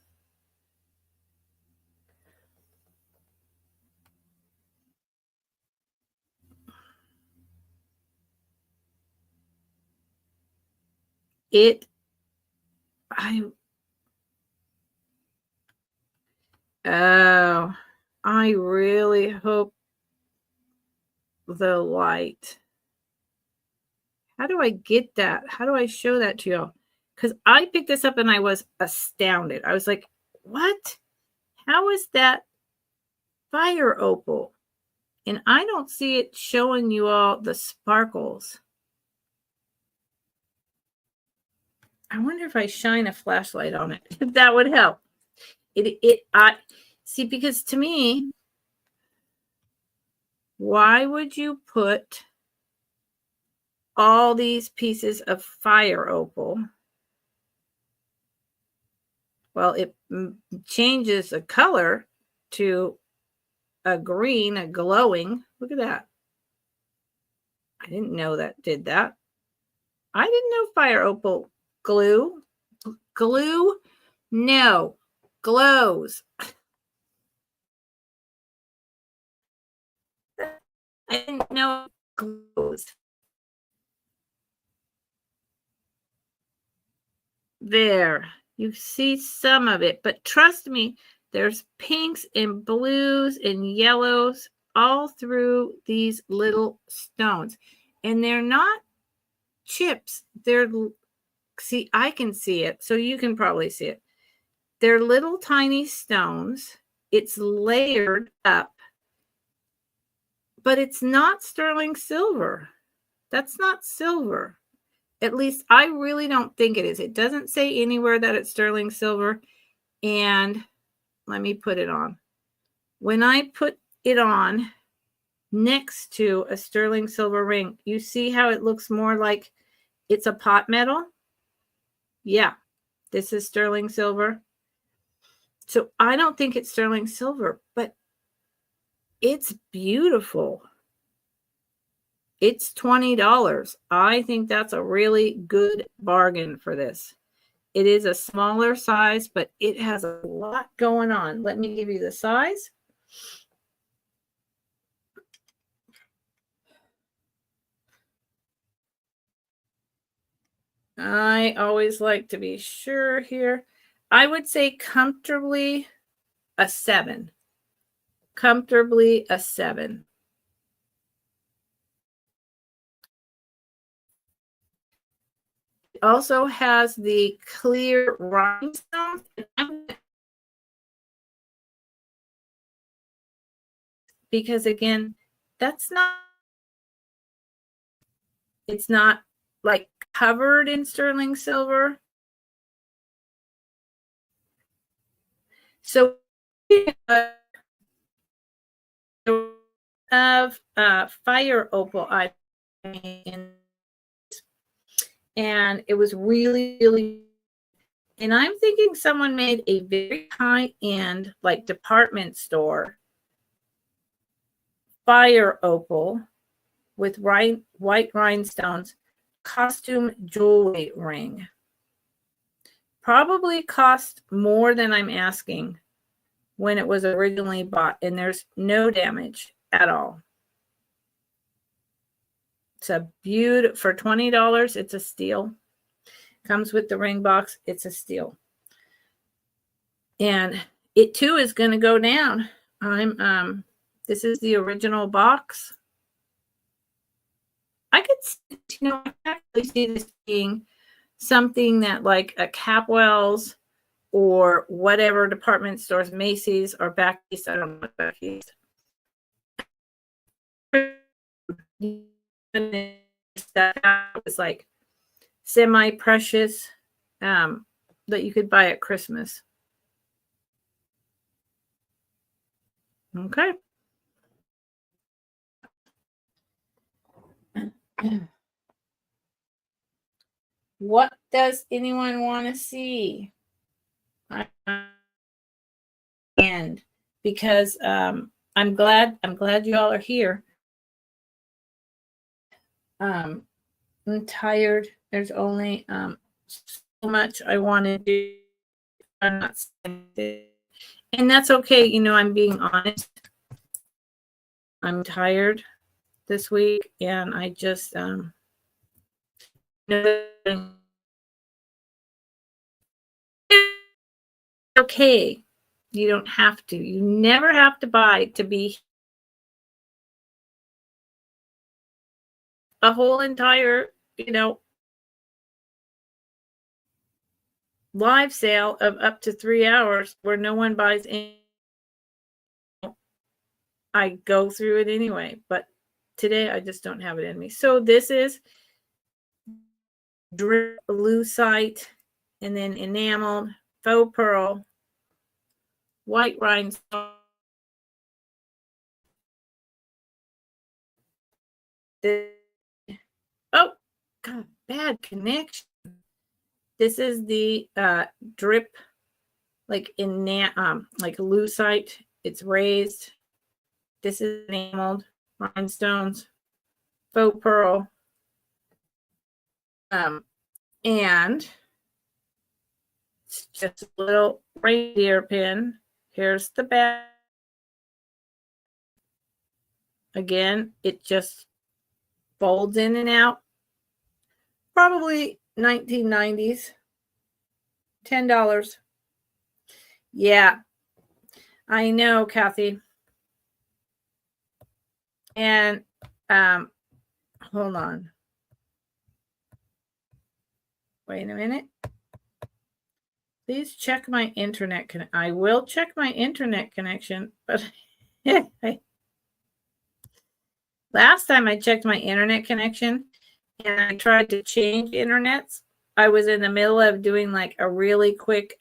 [SPEAKER 1] I really hope the light. How do I get that? How do I show that to y'all? Because I picked this up and I was astounded. I was like, what? How is that fire opal? And I don't see it showing you all the sparkles. I wonder if I shine a flashlight on it, if that would help. I see, because to me, why would you put all these pieces of fire opal? Well, it changes the color to a green, a glowing. Look at that. I didn't know that did that. I didn't know fire opal glue. No, glows. I didn't know it glows. There, you see some of it, but trust me, there's pinks and blues and yellows all through these little stones. And they're not chips. See, I can see it, so you can probably see it. They're little tiny stones. It's layered up, but it's not sterling silver. That's not silver. At least I really don't think it is. It doesn't say anywhere that it's sterling silver. And let me put it on. When I put it on, next to a sterling silver ring. You see how it looks more like it's a pot metal? Yeah, this is sterling silver. So I don't think it's sterling silver, but it's beautiful. It's $20. I think that's a really good bargain for this. It is a smaller size, but it has a lot going on. Let me give you the size. I always like to be sure here. I would say comfortably a 7. Comfortably a 7. It also has the clear rhinestones. Because again, it's not like covered in sterling silver. So of fire opal and it was really, and I'm thinking someone made a very high-end like department store fire opal with white rhinestones costume jewelry ring. Probably cost more than I'm asking when it was originally bought, and there's no damage at all. It's a beautiful, for $20, it's a steal. Comes with the ring box, it's a steal. And it too is going to go down. This is the original box. I could, I actually see this being something that like a Capwell's or whatever department stores, Macy's or Back East, I don't know what Back East. That was like semi-precious that you could buy at Christmas. Okay. What does anyone want to see? And because I'm glad you all are here. I'm tired. There's only so much I want to do. I'm not saying it. And that's okay. I'm being honest. I'm tired this week, and I just okay. You don't have to. You never have to buy to be a whole entire, live sale of up to 3 hours where no one buys any. I go through it anyway, but today I just don't have it in me. So this is drip lucite and then enameled faux pearl, white rhinestone. Oh, God, bad connection. This is the drip, like like lucite. It's raised. This is enameled rhinestones, faux pearl, and it's just a little reindeer pin. Here's the back. Again, it just folds in and out. Probably 1990s. $10. Yeah, I know, Kathy. And hold on. Wait a minute. Please check my internet. I will check my internet connection, but last time I checked my internet connection and I tried to change internets, I was in the middle of doing like a really quick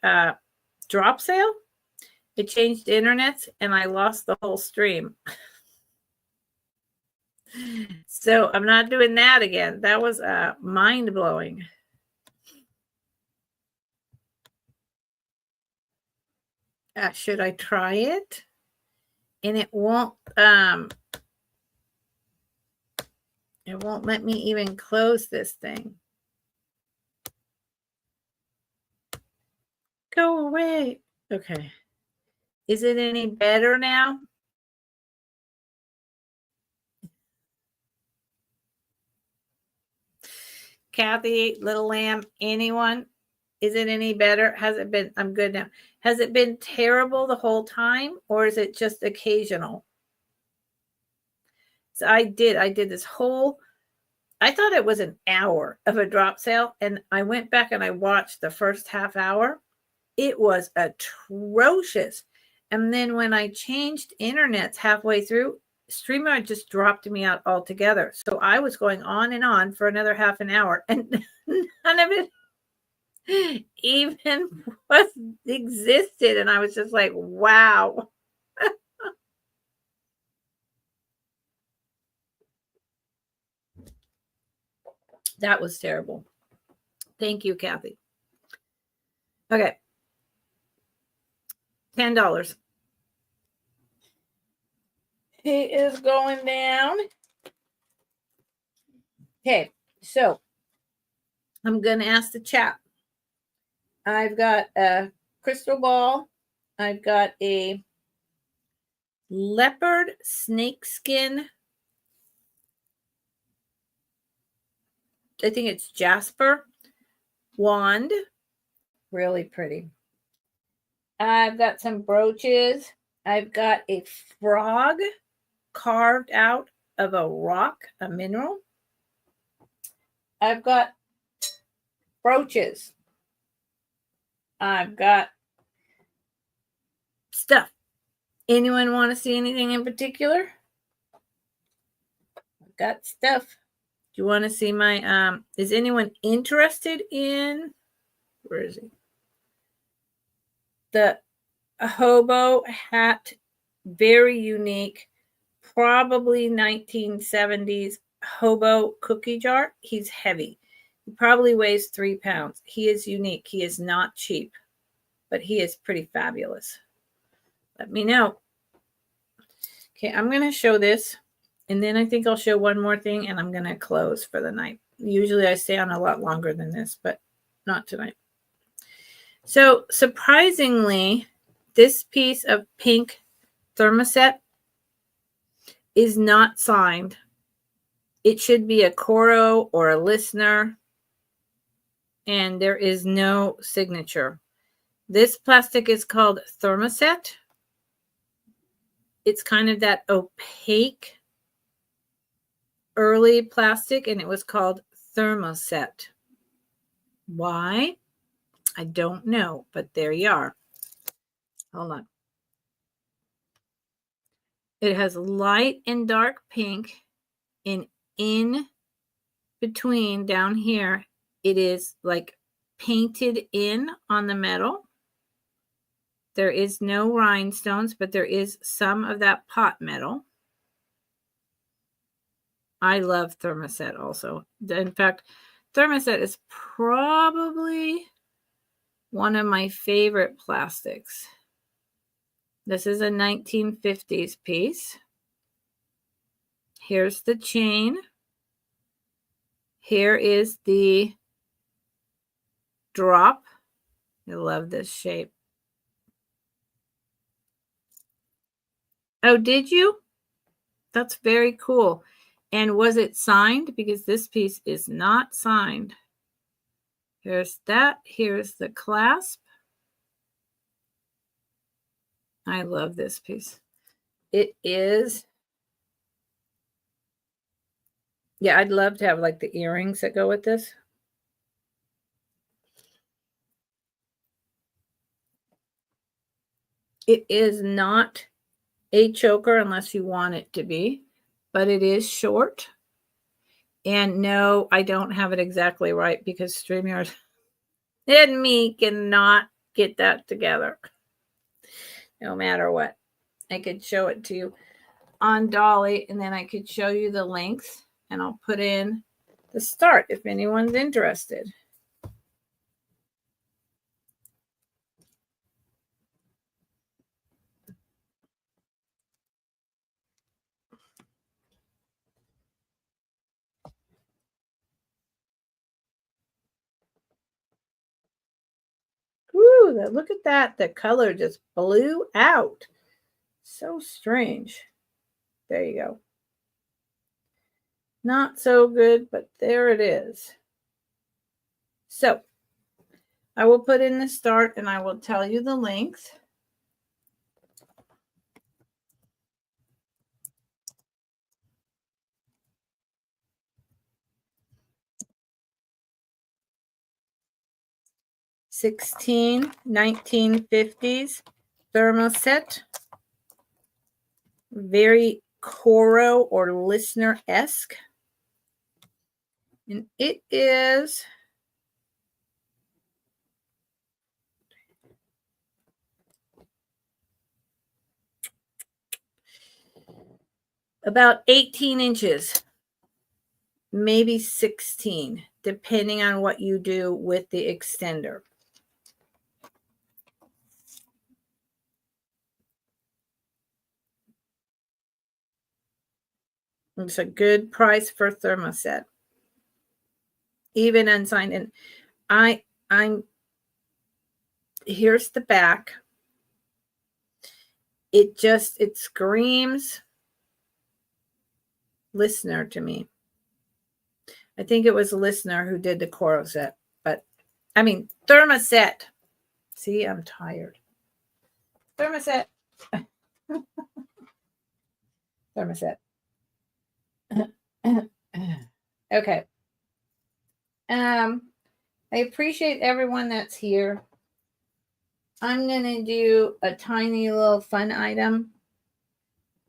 [SPEAKER 1] drop sale. It changed internets and I lost the whole stream. So I'm not doing that again. That was mind-blowing. Should I try it? And it won't let me even close this thing. Go away. Okay. Is it any better now? Kathy, Little Lamb, anyone? Is it any better? Has it been, I'm good now. Has it been terrible the whole time, or is it just occasional? So I did this whole, I thought it was an hour of a drop sale, and I went back and I watched the first half hour. It was atrocious. And then when I changed internets halfway through, StreamYard just dropped me out altogether. So I was going on and on for another half an hour, and none of it even existed. And I was just like, wow. That was terrible. Thank you, Kathy. Okay. $10. He is going down. Okay, so I'm going to ask the chat. I've got a crystal ball. I've got a leopard snakeskin. I think it's jasper wand. Really pretty. I've got some brooches. I've got a frog carved out of a rock, a mineral. I've got brooches. I've got stuff. Anyone want to see anything in particular? I've got stuff. Do you want to see my, is anyone interested in, where is he? The hobo hat, very unique, probably 1970s hobo cookie jar. He's heavy. He probably weighs 3 pounds. He is unique. He is not cheap, but he is pretty fabulous. Let me know. Okay, I'm going to show this, and then I think I'll show one more thing, and I'm going to close for the night. Usually I stay on a lot longer than this, but not tonight. So surprisingly, this piece of pink thermoset is not signed. It should be a Coro or a listener, and there is no signature. This plastic is called thermoset. It's kind of that opaque early plastic, and it was called thermoset. Why? I don't know, but there you are. Hold on. It has light and dark pink, and in between down here, it is like painted in on the metal. There is no rhinestones, but there is some of that pot metal. I love thermoset also. In fact, thermoset is probably one of my favorite plastics. This is a 1950s piece. Here's the chain. Here is the drop. I love this shape. Oh, did you? That's very cool. And was it signed? Because this piece is not signed. Here's that. Here's the clasp. I love this piece. It is. Yeah, I'd love to have like the earrings that go with this. It is not a choker unless you want it to be, but it is short. And no, I don't have it exactly right because StreamYard and me cannot get that together. No matter what. I could show it to you. on Dolly, and then I could show you the length, and I'll put in the start if anyone's interested. Woo, look at that. The color just blew out. So strange. There you go. Not so good, but there it is. So I will put in the start and I will tell you the length. '16, 1950s thermoset. Very Coro or listener-esque. And it is about 18 inches, maybe 16, depending on what you do with the extender. It's a good price for thermoset, even unsigned. And I'm here's the back. It screams listener to me. I think it was a listener who did the Coro set, but I mean thermoset. See, I'm tired. Thermoset. Thermoset. Okay. I appreciate everyone that's here. I'm going to do a tiny little fun item.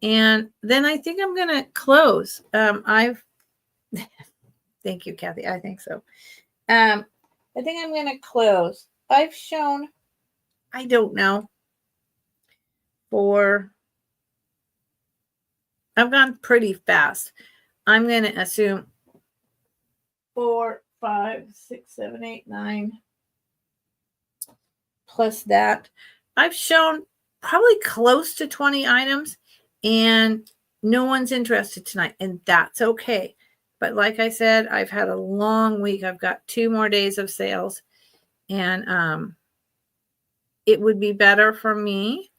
[SPEAKER 1] And then I think I'm going to close. Thank you, Kathy. I think so. I think I'm going to close. I've shown, I don't know, I've gone pretty fast. I'm going to assume 4, 5, 6, 7, 8, 9. Plus that. I've shown probably close to 20 items and no one's interested tonight. And that's okay. But like I said, I've had a long week. I've got 2 more days of sales. And it would be better for me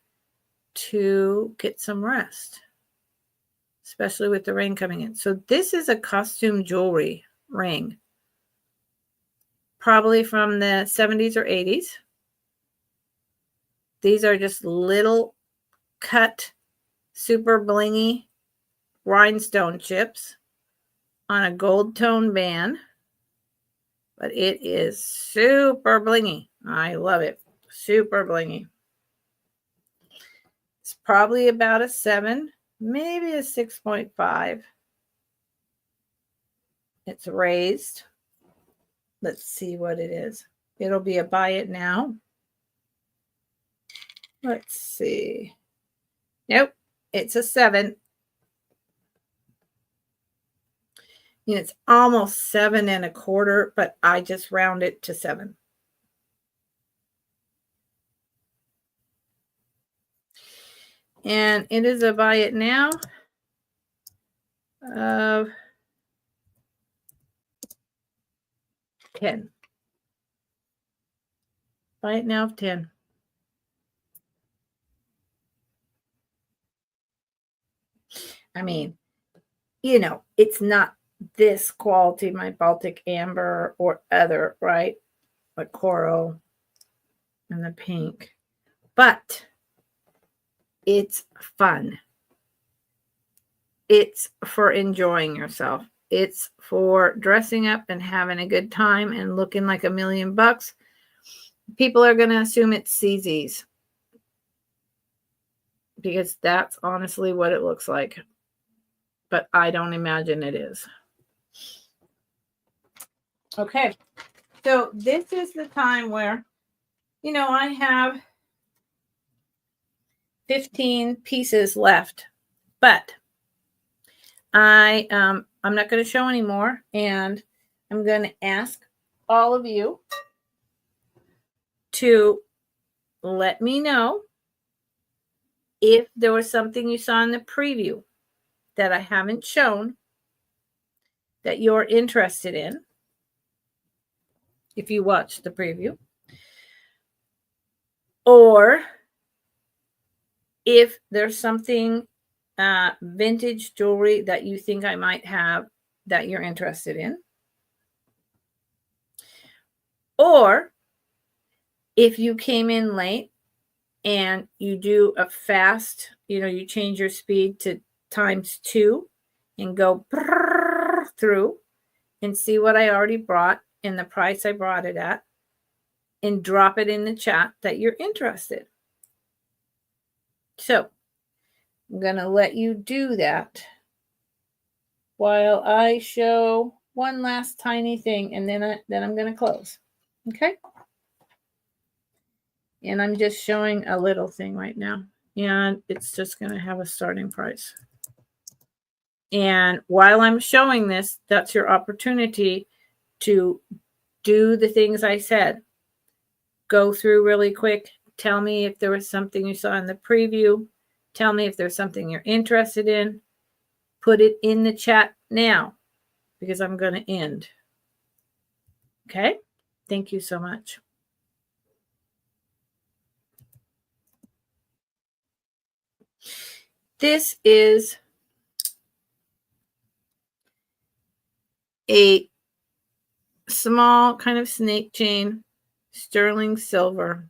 [SPEAKER 1] to get some rest, especially with the rain coming in. So this is a costume jewelry ring, probably from the 70s or 80s. These are just little cut, super blingy rhinestone chips on a gold tone band. But it is super blingy. I love it. Super blingy. It's probably about a 7, maybe a 6.5. It's raised. Let's see what it is. It'll be a buy it now. Let's see. Nope, it's a 7. And it's almost 7 1/4, but I just round it to 7. And it is a buy it now of 10. Buy it now of 10. I mean, you know, it's not this quality, my Baltic Amber or other, right? Like coral and the pink. But it's fun. It's for enjoying yourself. It's for dressing up and having a good time and looking like $1,000,000. People are going to assume it's CZ's because that's honestly what it looks like. But I don't imagine it is. Okay. So this is the time where, you know, I have 15 pieces left, but I'm not going to show anymore, and I'm going to ask all of you to let me know if there was something you saw in the preview that I haven't shown that you're interested in, if you watched the preview, or if there's something vintage jewelry that you think I might have that you're interested in, or if you came in late and you do a fast, you change your speed to ×2 and go through and see what I already brought and the price I brought it at, and drop it in the chat that you're interested. So I'm going to let you do that while I show one last tiny thing, and then I'm going to close. Okay? And I'm just showing a little thing right now, and it's just going to have a starting price. And while I'm showing this, that's your opportunity to do the things I said. Go through really quick. Tell me if there was something you saw in the preview. Tell me if there's something you're interested in. Put it in the chat now, because I'm going to end. Okay? Thank you so much. This is a small kind of snake chain, sterling silver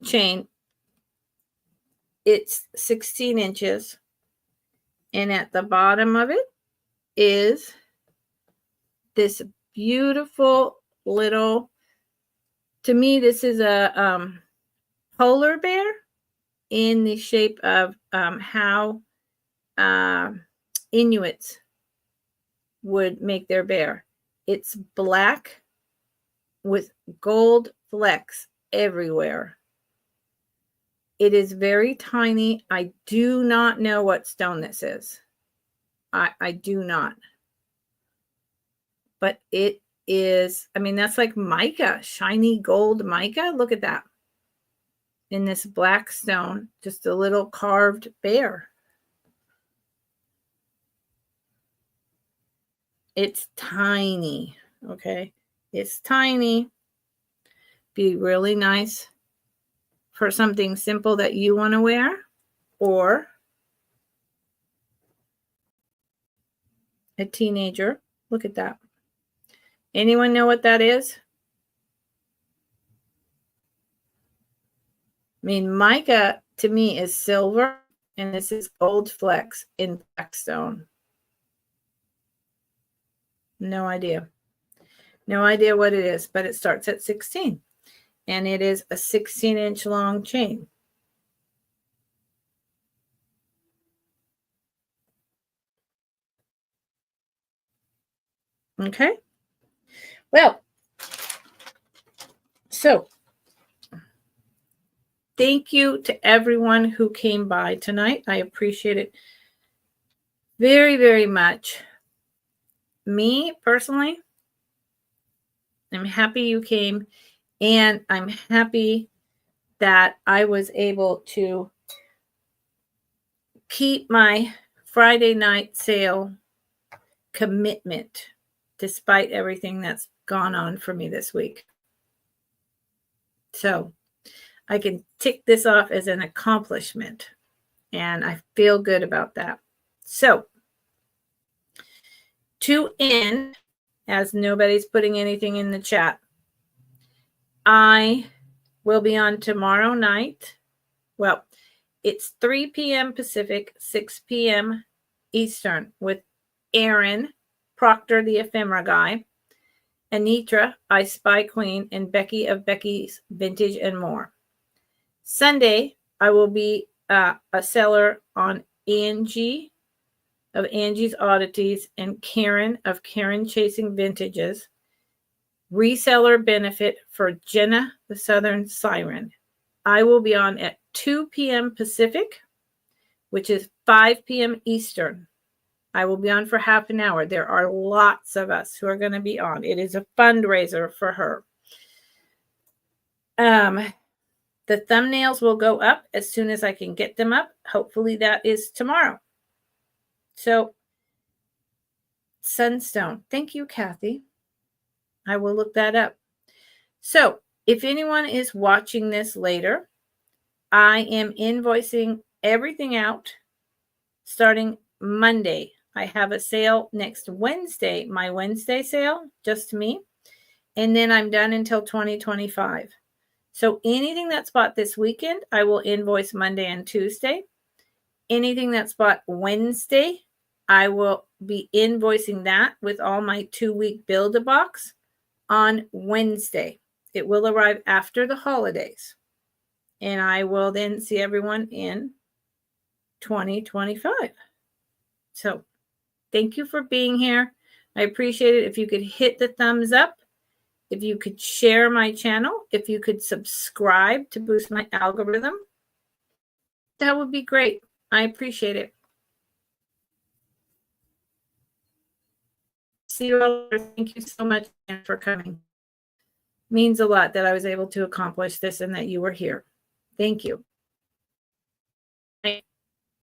[SPEAKER 1] chain. It's 16 inches. And at the bottom of it is this beautiful little, to me, this is a polar bear in the shape of how Inuits would make their bear. It's black with gold flecks everywhere. It is very tiny. I do not know what stone this is. I do not. But it is, I mean, that's like mica, shiny gold mica. Look at that. In this black stone, just a little carved bear. It's tiny, okay? It's tiny. Be really nice for something simple that you want to wear, or a teenager. Look at that. Anyone know what that is? I mean, mica to me is silver, and this is gold flecks in black stone. No idea. No idea what it is, but it starts at 16. And it is a 16-inch long chain. Okay. Well, so thank you to everyone who came by tonight. I appreciate it very, very much. Me personally, I'm happy you came, and I'm happy that I was able to keep my Friday night sale commitment despite everything that's gone on for me this week. So I can tick this off as an accomplishment, and I feel good about that. So to end, as nobody's putting anything in the chat, I will be on tomorrow night. Well, it's 3 p.m. Pacific, 6 p.m. Eastern with Aaron Proctor, the ephemera guy, Anitra, I Spy Queen, and Becky of Becky's Vintage and More. Sunday, I will be a seller on Angie of Angie's Oddities and Karen of Karen Chasing Vintages. Reseller benefit for Jenna, the Southern Siren. I will be on at 2 p.m. Pacific, which is 5 p.m. Eastern. I will be on for half an hour. There are lots of us who are going to be on. It is a fundraiser for her. The thumbnails will go up as soon as I can get them up. Hopefully that is tomorrow. So, Sunstone. Thank you, Kathy. I will look that up. So, if anyone is watching this later, I am invoicing everything out starting Monday. I have a sale next Wednesday, my Wednesday sale, just me. And then I'm done until 2025. So anything that's bought this weekend, I will invoice Monday and Tuesday. Anything that's bought Wednesday, I will be invoicing that with all my 2-week Build-A-Box on Wednesday. It will arrive after the holidays. And I will then see everyone in 2025. So thank you for being here. I appreciate it. If you could hit the thumbs up, if you could share my channel, if you could subscribe to boost my algorithm, that would be great. I appreciate it. See you all later. Thank you so much for coming. Means a lot that I was able to accomplish this and that you were here. Thank you.